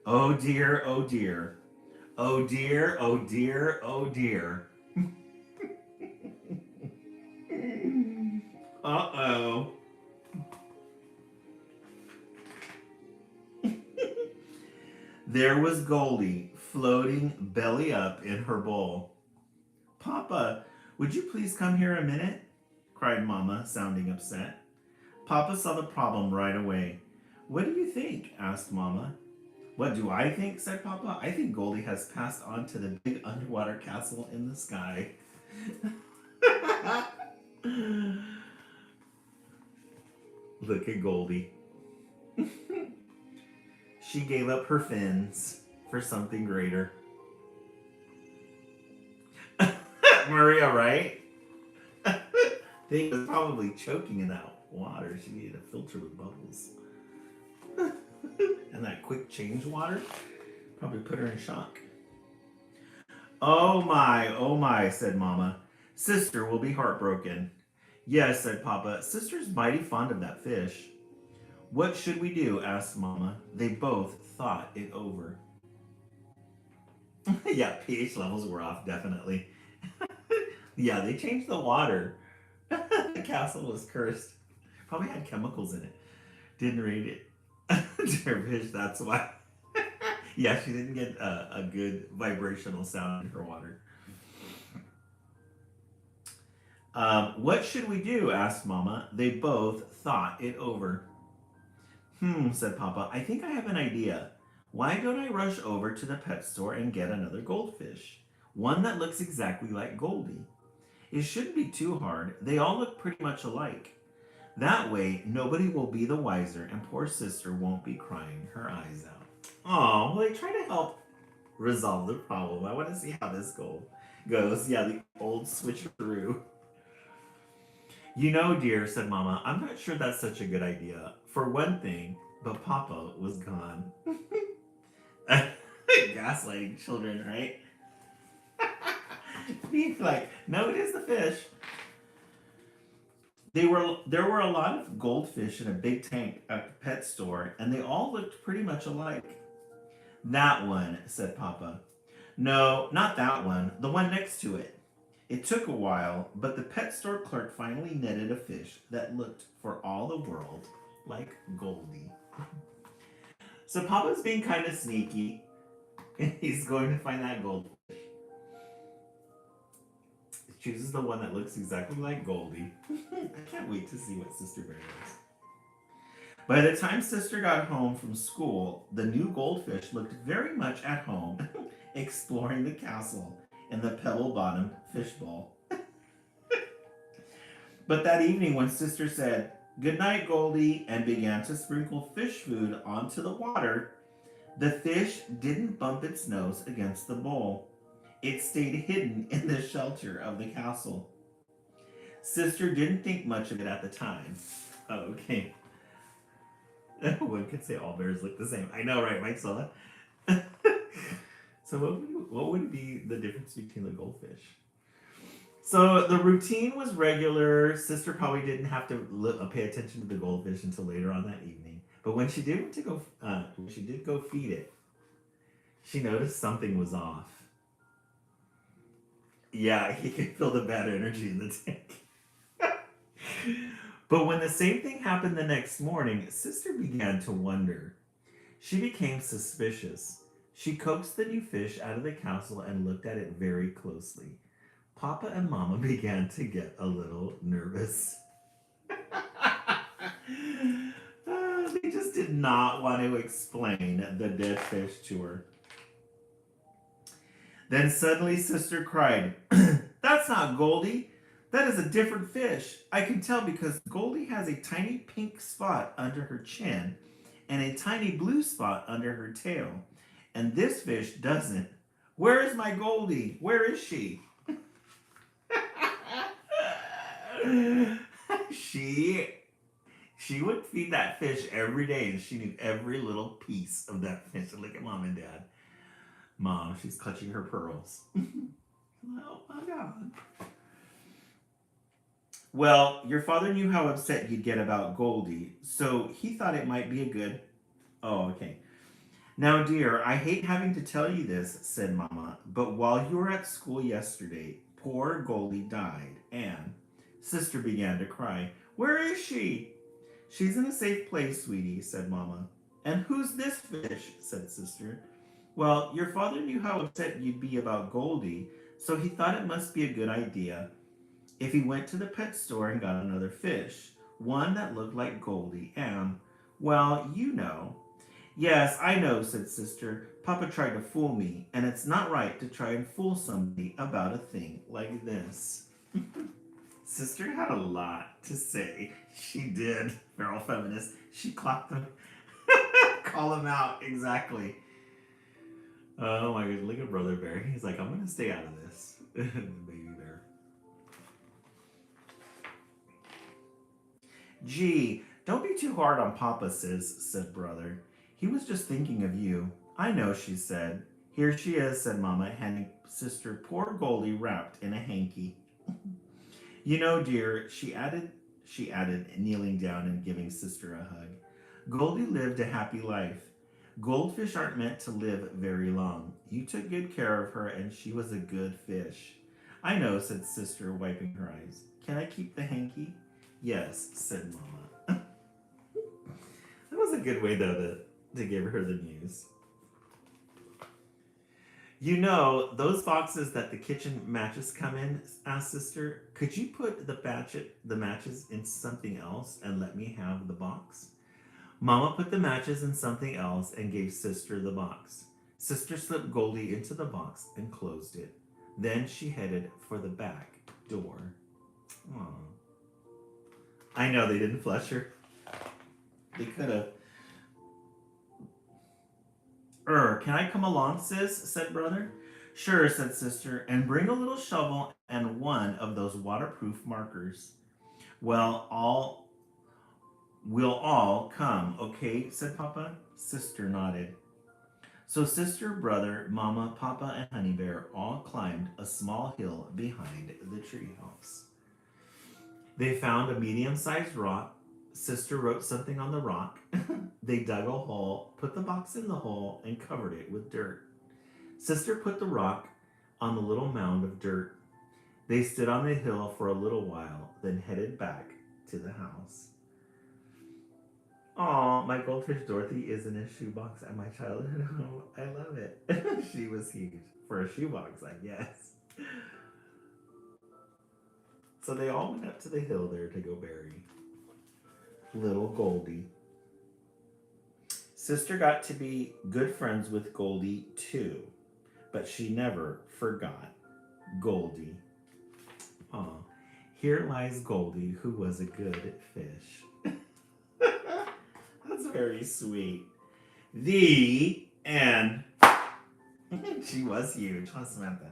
Oh dear, oh dear. Oh dear, oh dear, oh dear. Uh-oh. There was Goldie floating belly up in her bowl. Papa, would you please come here a minute? Cried Mama, sounding upset. Papa saw the problem right away. What do you think? Asked Mama. What do I think? Said Papa. I think Goldie has passed on to the big underwater castle in the sky. Look at Goldie. She gave up her fins for something greater. Maria, right? They was probably choking in that water. She needed a filter with bubbles. And that quick change water probably put her in shock. Oh my, said Mama. Sister will be heartbroken. Yes, said Papa. Sister's mighty fond of that fish. What should we do? Asked Mama. They both thought it over. Yeah, pH levels were off, definitely. Yeah, they changed the water. The castle was cursed. Probably had chemicals in it. Didn't read it. Dervish, that's why. Yeah, she didn't get a good vibrational sound in her water. What should we do? Asked Mama. They both thought it over. Said Papa. I think I have an idea. Why don't I rush over to the pet store and get another goldfish? One that looks exactly like Goldie. It shouldn't be too hard. They all look pretty much alike. That way, nobody will be the wiser and poor sister won't be crying her eyes out. Oh, well, they try to help resolve the problem. I want to see how this goes. Yeah, the old switcheroo. You know, dear, said Mama, I'm not sure that's such a good idea. For one thing, but Papa was gone. Gaslighting children, right? Being like, no, it is the fish. There were a lot of goldfish in a big tank at the pet store, and they all looked pretty much alike. That one, said Papa. No, not that one. The one next to it. It took a while, but the pet store clerk finally netted a fish that looked for all the world like Goldie. So Papa's being kind of sneaky. He's going to find that goldfish. He chooses the one that looks exactly like Goldie. I can't wait to see what Sister Bear does. By the time Sister got home from school, the new goldfish looked very much at home, exploring the castle in the pebble-bottomed fishbowl. But that evening when Sister said, "Good night, Goldie," and began to sprinkle fish food onto the water, the fish didn't bump its nose against the bowl. It stayed hidden in the shelter of the castle. Sister didn't think much of it at the time. Oh, okay. One could say all bears look the same. I know, right, Mike Sola? So what would be the difference between the goldfish? So the routine was regular. Sister probably didn't have to pay attention to the goldfish until later on that evening. But when she did go feed it, she noticed something was off. Yeah, he could feel the bad energy in the tank. But when the same thing happened the next morning, Sister began to wonder. She became suspicious. She coaxed the new fish out of the castle and looked at it very closely. Papa and Mama began to get a little nervous. They just did not want to explain the dead fish to her. Then suddenly Sister cried, "That's not Goldie. That is a different fish. I can tell because Goldie has a tiny pink spot under her chin and a tiny blue spot under her tail. and this fish doesn't. Where is my Goldie? Where is she? she would feed that fish every day, and she knew every little piece of that fish. And look at mom and dad. Mom, she's clutching her pearls. Oh my God. Well, your father knew how upset you'd get about Goldie, so he thought it might be a good. Oh, okay. Now, dear, I hate having to tell you this, said Mama, but while you were at school yesterday, poor Goldie died, and Sister began to cry. Where is she? She's in a safe place, sweetie, said Mama. And who's this fish? Said Sister. Well, your father knew how upset you'd be about Goldie, so he thought it must be a good idea if he went to the pet store and got another fish, one that looked like Goldie, and, well, you know. Yes, I know, said Sister. Papa tried to fool me, and it's not right to try and fool somebody about a thing like this. Sister had a lot to say. She did, feral feminist. She clocked them. Call him out, exactly. Oh my goodness, look at Brother Bear. He's like, I'm going to stay out of this. Baby bear. Gee, don't be too hard on Papa, sis, said Brother. He was just thinking of you. I know, she said. Here she is, said Mama, handing Sister poor Goldie wrapped in a hanky. You know, dear, she added, kneeling down and giving Sister a hug. Goldie lived a happy life. Goldfish aren't meant to live very long. You took good care of her, and she was a good fish. I know, said Sister, wiping her eyes. Can I keep the hanky? Yes, said Mama. That was a good way, though, to give her the news. You know, those boxes that the kitchen matches come in, asked Sister, could you put the matches in something else and let me have the box? Mama put the matches in something else and gave Sister the box. Sister slipped Goldie into the box and closed it. Then she headed for the back door. Aww. I know they didn't flush her. They could have. Can I come along, sis? Said Brother. Sure, said Sister, and bring a little shovel and one of those waterproof markers. Well, we'll all come, okay? Said Papa. Sister nodded. So Sister, Brother, Mama, Papa, and Honey Bear all climbed a small hill behind the treehouse. They found a medium-sized rock. Sister wrote something on the rock. They dug a hole, put the box in the hole, and covered it with dirt. Sister put the rock on the little mound of dirt. They stood on the hill for a little while, then headed back to the house. Aw, my goldfish Dorothy is in a shoebox at my childhood home. I love it. She was huge. For a shoebox, I guess. So they all went up to the hill there to go bury little Goldie. Sister got to be good friends with Goldie too, but she never forgot Goldie. Aw, here lies Goldie, who was a good fish. That's very sweet. The end. She was huge, huh, Samantha?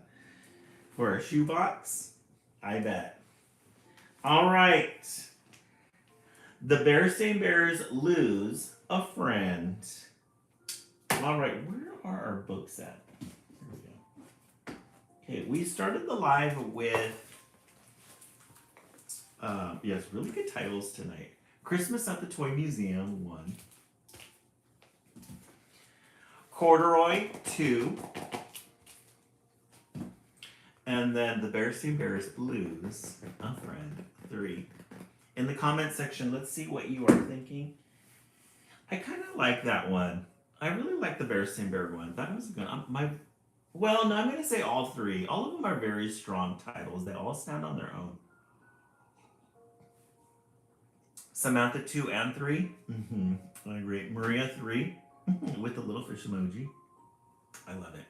For a shoebox, I bet. All right. The Berenstain Bears lose a friend. All right, where are our books at? Here we go. Okay, we started the live with, yes, really good titles tonight. Christmas at the Toy Museum, 1. Corduroy, 2. And then the Berenstain Bears lose a friend, 3. In the comment section, let's see what you are thinking. I kind of like that one. I really like the Berenstain Bear one. That was good. Well, no, I'm going to say all 3. All of them are very strong titles. They all stand on their own. Samantha, 2 and 3. I agree. Maria, 3 with the little fish emoji. I love it.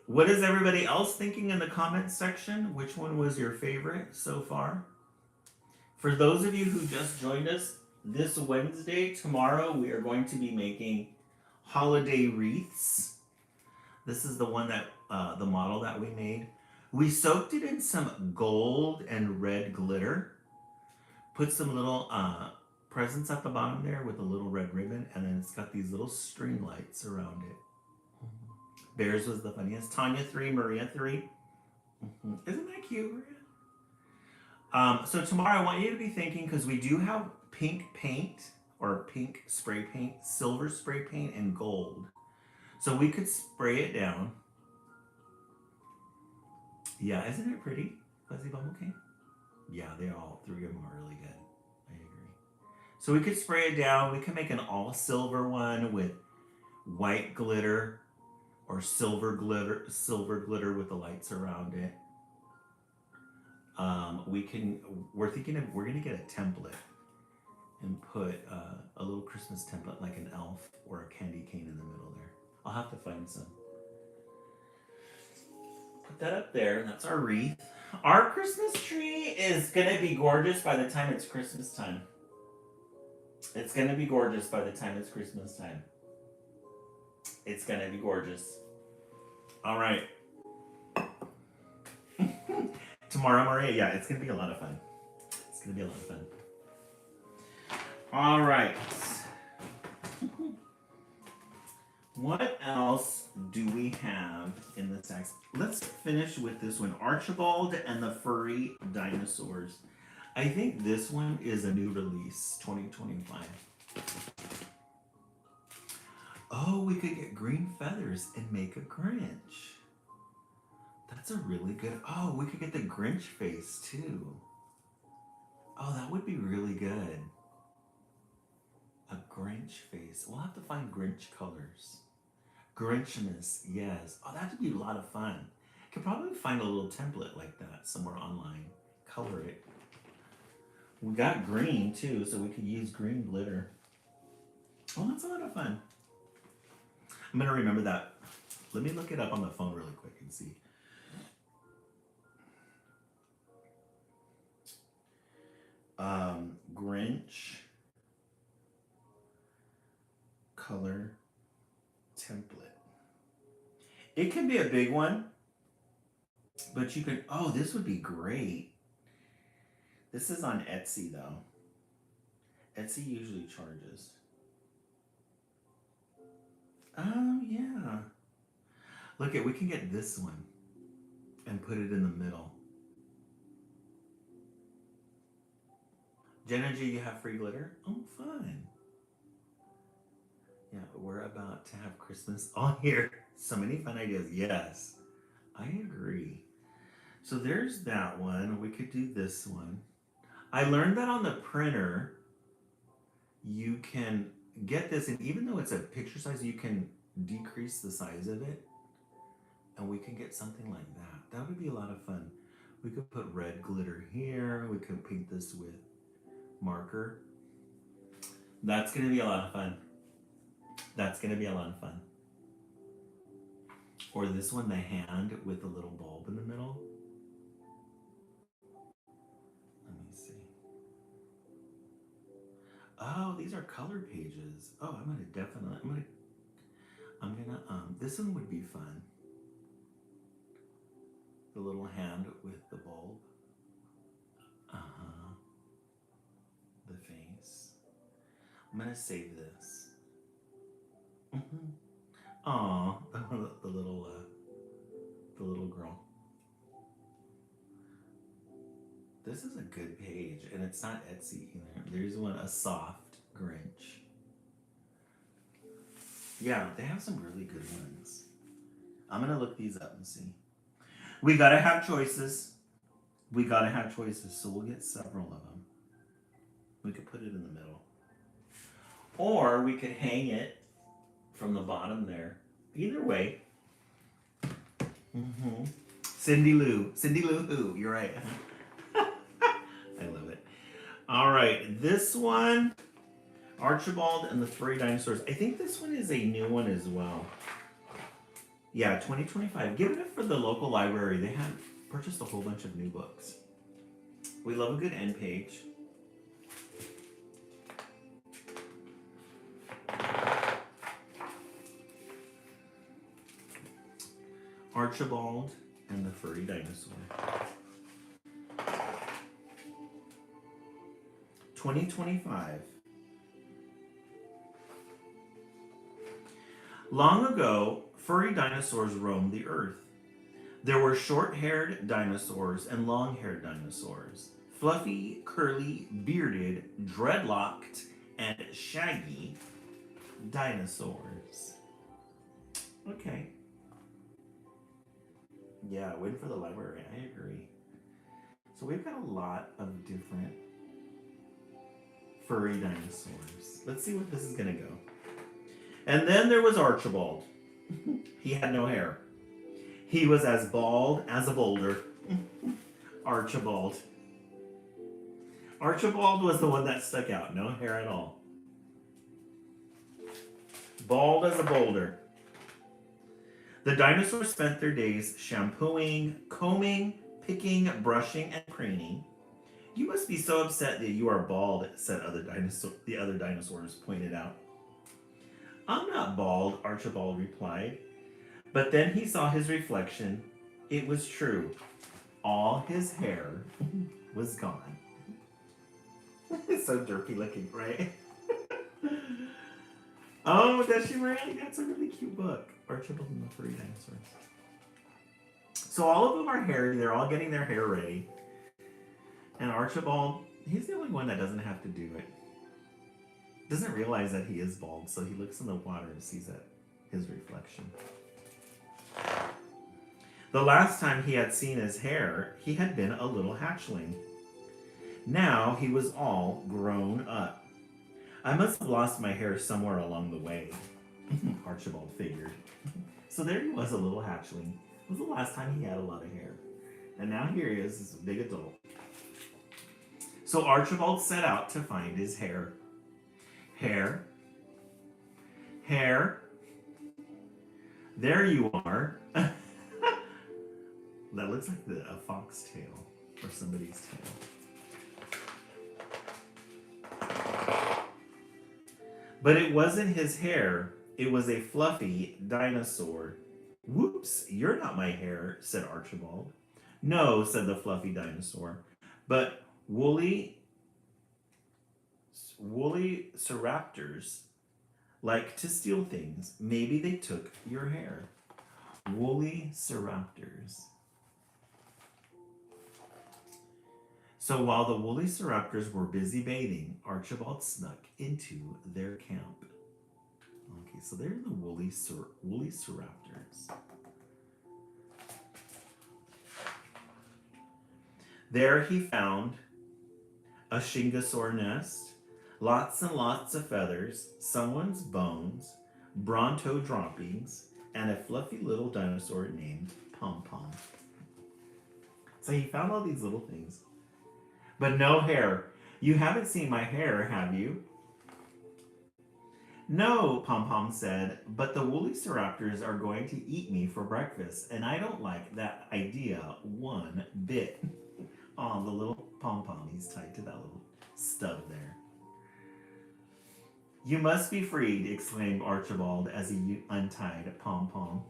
What is everybody else thinking in the comment section? Which one was your favorite so far? For those of you who just joined us this Wednesday, tomorrow we are going to be making holiday wreaths. This is the one that, the model that we made. We soaked it in some gold and red glitter. Put some little presents at the bottom there with a little red ribbon, and then it's got these little string lights around it. Bears was the funniest. Tanya 3, Maria 3. Isn't that cute, Maria? So tomorrow I want you to be thinking, because we do have pink paint or pink spray paint, silver spray paint, and gold. So we could spray it down. Yeah, isn't it pretty? Fuzzy Bumble King? Yeah, they all three of them are really good. I agree. So we could spray it down. We could make an all silver one with white glitter or silver glitter with the lights around it. We're thinking of, we're gonna get a template and put a little Christmas template like an elf or a candy cane in the middle there. I'll have to find some. Put that up there, and that's our wreath. Our Christmas tree is gonna be gorgeous by the time it's Christmas time. It's gonna be gorgeous by the time it's Christmas time. It's gonna be gorgeous. All right. Tomorrow, Maria, yeah, it's gonna be a lot of fun. It's gonna be a lot of fun. All right. What else do we have in the stacks? Let's finish with this one. Archibald and the Furry Dinosaurs. I think this one is a new release, 2025. Oh, we could get green feathers and make a Grinch. That's a really good... Oh, we could get the Grinch face too. Oh, that would be really good. A Grinch face. We'll have to find Grinch colors. Grinchmas, yes. Oh, that would be a lot of fun. Could probably find a little template like that somewhere online. Color it. We got green too, so we could use green glitter. Oh, that's a lot of fun. I'm gonna remember that. Let me look it up on the phone really quick and see. Grinch color template. It can be a big one, but you could, oh, this would be great. This is on Etsy though. Etsy usually charges. Oh yeah. Look at, we can get this one and put it in the middle. Jenna G, you have free glitter? Oh, fun. Yeah, we're about to have Christmas on here. So many fun ideas. Yes, I agree. So there's that one. We could do this one. I learned that on the printer, you can get this, and even though it's a picture size, you can decrease the size of it, and we can get something like that. That would be a lot of fun. We could put red glitter here. We could paint this with marker. That's gonna be a lot of fun. That's gonna be a lot of fun. Or this one, the hand with the little bulb in the middle. Let me see. Oh, these are color pages. Oh, I'm gonna this one would be fun. The little hand with the bulb. The face. I'm gonna save this. Aw, the little girl. This is a good page, and it's not Etsy either. There's one, a soft Grinch. Yeah, they have some really good ones. I'm gonna look these up and see. We gotta have choices. We gotta have choices, so we'll get several of them. We could put it in the middle. Or we could hang it from the bottom there. Either way. Cindy Lou who? You're right. I love it. All right, this one, Archibald and the Furry Dinosaurs. I think this one is a new one as well. Yeah, 2025. Give it up for the local library. They have purchased a whole bunch of new books. We love a good end page. Archibald and the Furry Dinosaur. 2025. Long ago, furry dinosaurs roamed the earth. There were short-haired dinosaurs and long-haired dinosaurs. Fluffy, curly, bearded, dreadlocked, and shaggy dinosaurs. Okay. Yeah, win for the library. I agree. So we've got a lot of different furry dinosaurs. Let's see what this is going to go. And then there was Archibald. He had no hair. He was as bald as a boulder. Archibald. Archibald was the one that stuck out. No hair at all. Bald as a boulder. The dinosaurs spent their days shampooing, combing, picking, brushing, and preening. You must be so upset that you are bald, said the other dinosaurs pointed out. I'm not bald, Archibald replied. But then he saw his reflection. It was true. All his hair was gone. It's so derpy looking, right? Oh, does she, Miranda? That's a really cute book. Archibald and the Furry Dinosaurs. So all of them are hairy. They're all getting their hair ready. And Archibald, he's the only one that doesn't have to do it. Doesn't realize that he is bald, so he looks in the water and sees that his reflection. The last time he had seen his hair, he had been a little hatchling. Now he was all grown up. I must have lost my hair somewhere along the way, Archibald figured. So there he was, a little hatchling. It was the last time he had a lot of hair. And now here he is, a big adult. So Archibald set out to find his hair. Hair. Hair. There you are. That looks like a fox tail or somebody's tail. But it wasn't his hair. It was a fluffy dinosaur. Whoops, you're not my hair, said Archibald. No, said the fluffy dinosaur, but woolly Ceraptors like to steal things. Maybe they took your hair. Woolly Ceraptors. So while the woolly Ceraptors were busy bathing, Archibald snuck into their camp. Okay, so they're the woolly Ceraptors. There he found a Shingosaur nest, lots and lots of feathers, someone's bones, Bronto droppings, and a fluffy little dinosaur named Pom Pom. So he found all these little things. But no hair. You haven't seen my hair, have you? No, Pom Pom said, but the woolly Ceraptors are going to eat me for breakfast, and I don't like that idea one bit. Oh, the little Pom Pom, he's tied to that little stub there. You must be freed, exclaimed Archibald as he untied Pom Pom.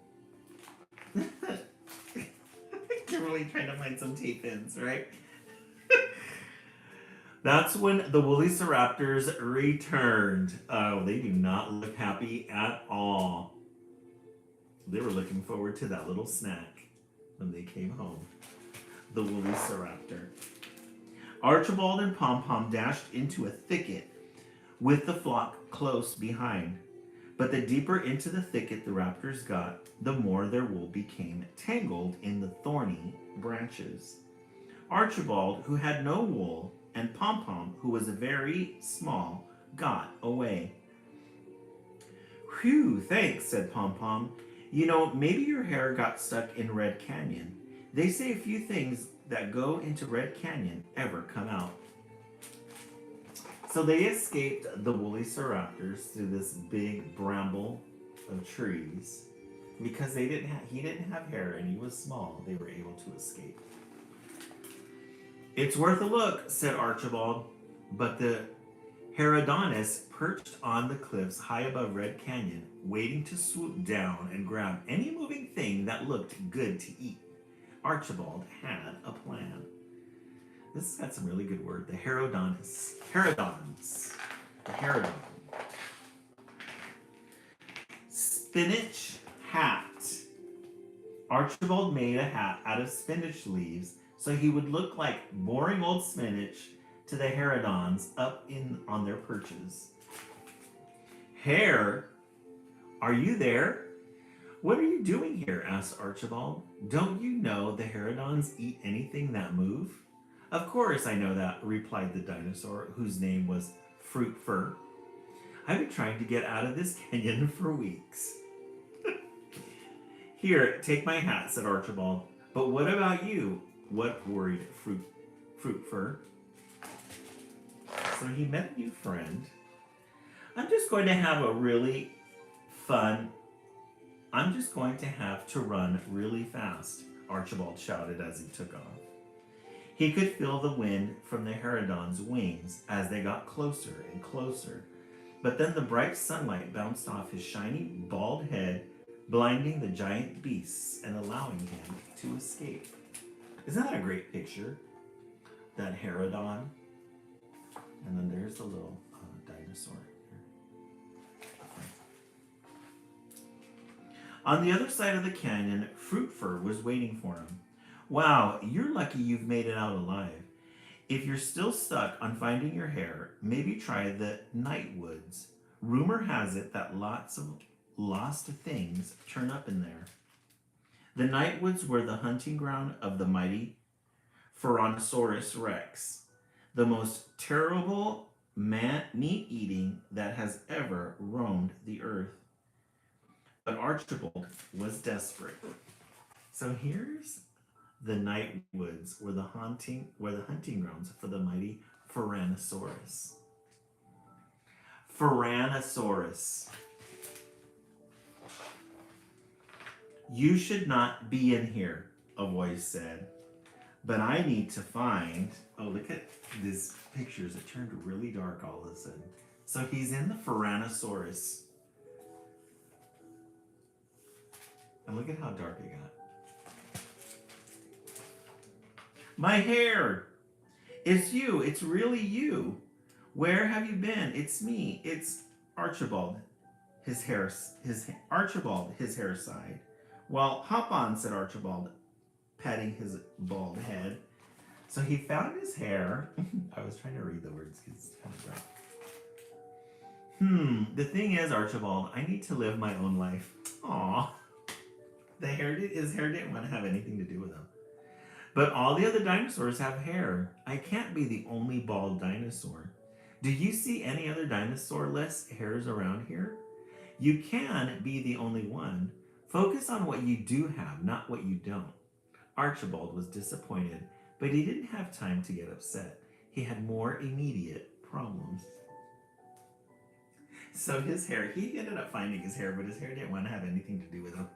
Kimberly trying to find some tape ends, right? That's when the woolly Ceraptors returned. Oh, they do not look happy at all. They were looking forward to that little snack when they came home. The woolly Ceraptor. Archibald and Pom Pom dashed into a thicket with the flock close behind. But the deeper into the thicket the raptors got, the more their wool became tangled in the thorny branches. Archibald, who had no wool, and Pom Pom, who was very small, got away. Whew, thanks, said Pom Pom. You know, maybe your hair got stuck in Red Canyon. They say a few things that go into Red Canyon ever come out. So they escaped the woolly Ceraptors through this big bramble of trees. Because he didn't have hair and he was small, they were able to escape. It's worth a look, said Archibald, but the Herodotus perched on the cliffs high above Red Canyon, waiting to swoop down and grab any moving thing that looked good to eat. Archibald had a plan. This has got some really good word. The Herodonus. Herodons. The Herodon. Spinach hat. Archibald made a hat out of spinach leaves so he would look like boring old spinach to the Herodons up in on their perches. Hare, are you there? What are you doing here? Asked Archibald. Don't you know the Herodons eat anything that move? Of course I know that, replied the dinosaur, whose name was Fruit Fur. I've been trying to get out of this canyon for weeks. Here, take my hat, said Archibald. But what about you? What worried Fruit Fur? So he met a new friend. I'm just going to have to run really fast, Archibald shouted as he took off. He could feel the wind from the Herodon's wings as they got closer and closer. But then the bright sunlight bounced off his shiny, bald head, blinding the giant beasts and allowing him to escape. Isn't that a great picture? That Herodon. And then there's the little dinosaur here. On the other side of the canyon, Fruit Fur was waiting for him. Wow, you're lucky you've made it out alive. If you're still stuck on finding your hair, maybe try the night woods. Rumor has it that lots of lost things turn up in there. The night woods were the hunting ground of the mighty Tyrannosaurus Rex, the most terrible meat-eating that has ever roamed the earth. But Archibald was desperate. So here's the night woods were the hunting grounds for the mighty Tyrannosaurus. Tyrannosaurus. You should not be in here, a voice said. But I need to find... Oh, look at these pictures. It turned really dark all of a sudden. So he's in the Tyrannosaurus. And look at how dark it got. My hair! It's you. It's really you. Where have you been? It's me. It's Archibald. Archibald, his hair sighed. Well, hop on, said Archibald, patting his bald head. So he found his hair. I was trying to read the words because it's kind of bright. The thing is, Archibald, I need to live my own life. Aw. His hair didn't want to have anything to do with him. But all the other dinosaurs have hair. I can't be the only bald dinosaur. Do you see any other dinosaur-less hairs around here? You can be the only one. Focus on what you do have, not what you don't. Archibald was disappointed, but he didn't have time to get upset. He had more immediate problems. So his hair, he ended up finding his hair, but his hair didn't want to have anything to do with him.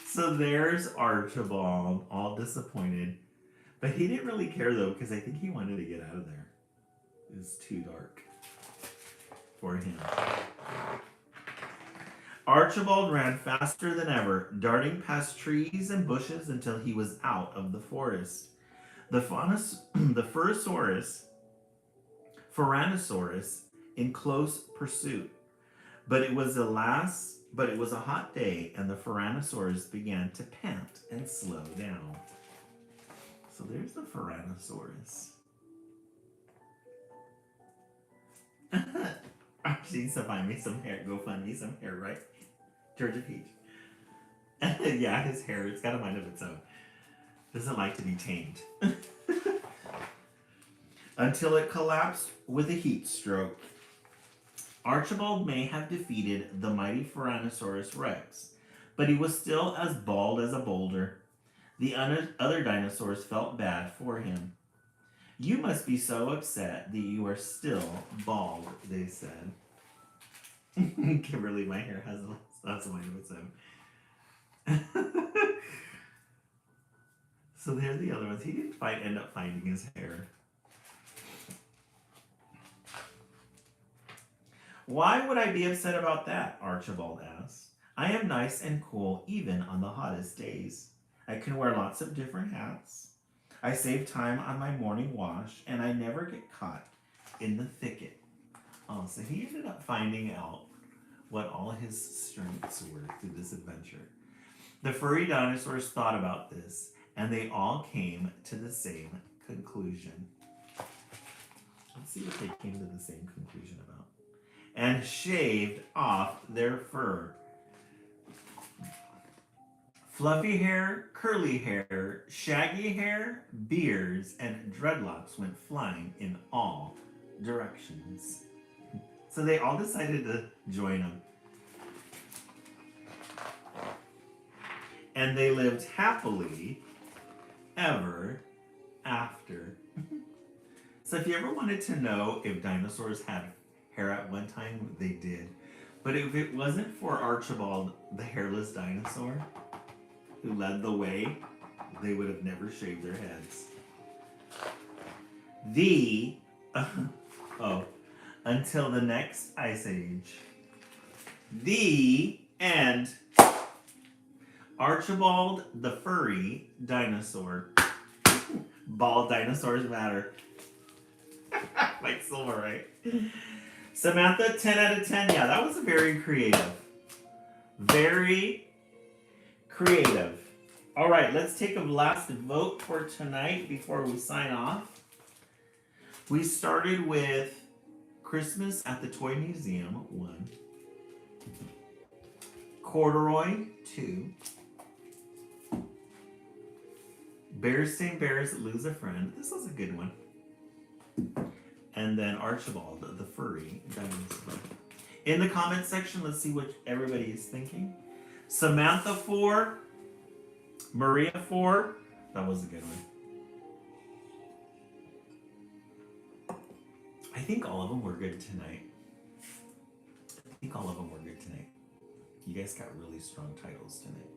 So there's Archibald, all disappointed. But he didn't really care though, because I think he wanted to get out of there. It was too dark for him. Archibald ran faster than ever, darting past trees and bushes until he was out of the forest. The Tyrannosaurus in close pursuit. But it was a hot day, and the Tyrannosaurus began to pant and slow down. So there's the Tyrannosaurus. She needs to find me some hair. Go find me some hair, right? Georgia Peach. Yeah, his hair, it's got a mind of its own. Doesn't like to be tamed. Until it collapsed with a heat stroke. Archibald may have defeated the mighty Tyrannosaurus Rex, but he was still as bald as a boulder. The other dinosaurs felt bad for him. You must be so upset that you are still bald, they said. Kimberly, my hair has a mind of its own. So there's the other ones. He didn't end up finding his hair. Why would I be upset about that? Archibald asked. I am nice and cool even on the hottest days. I can wear lots of different hats. I save time on my morning wash, and I never get caught in the thicket. Oh, so he ended up finding out what all his strengths were through this adventure. The furry dinosaurs thought about this, and they all came to the same conclusion. Let's see what they came to the same conclusion about. And shaved off their fur. Fluffy hair, curly hair, shaggy hair, beards, and dreadlocks went flying in all directions. So they all decided to join them. And they lived happily ever after. So if you ever wanted to know if dinosaurs had hair at one time, they did. But if it wasn't for Archibald, the hairless dinosaur, who led the way, they would have never shaved their heads. Until the next ice age. The end. Archibald the furry dinosaur. Bald dinosaurs matter. Like silver, right? Samantha, 10 out of 10. Yeah, that was very creative. Very creative. All right, let's take a last vote for tonight before we sign off. We started with Christmas at the Toy Museum, 1. Corduroy, 2. Bears Sing Bears Lose a Friend. This was a good one. And then Archibald, the furry dinosaur. In the comments section, let's see what everybody is thinking. Samantha 4. Maria 4. That was a good one. I think all of them were good tonight. You guys got really strong titles tonight.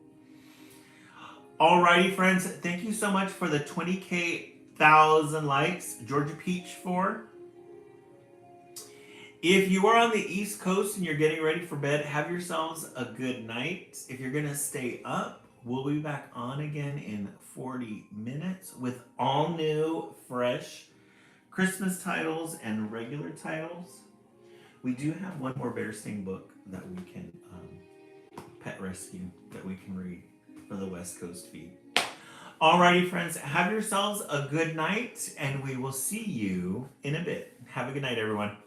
Alrighty, friends. Thank you so much for the 20,000 likes. Georgia Peach 4. If you are on the East Coast and you're getting ready for bed, have yourselves a good night. If you're going to stay up, we'll be back on again in 40 minutes with all new, fresh Christmas titles and regular titles. We do have one more Bear Sting book that we can pet rescue that we can read for the West Coast feed. Alrighty, friends, have yourselves a good night, and we will see you in a bit. Have a good night, everyone.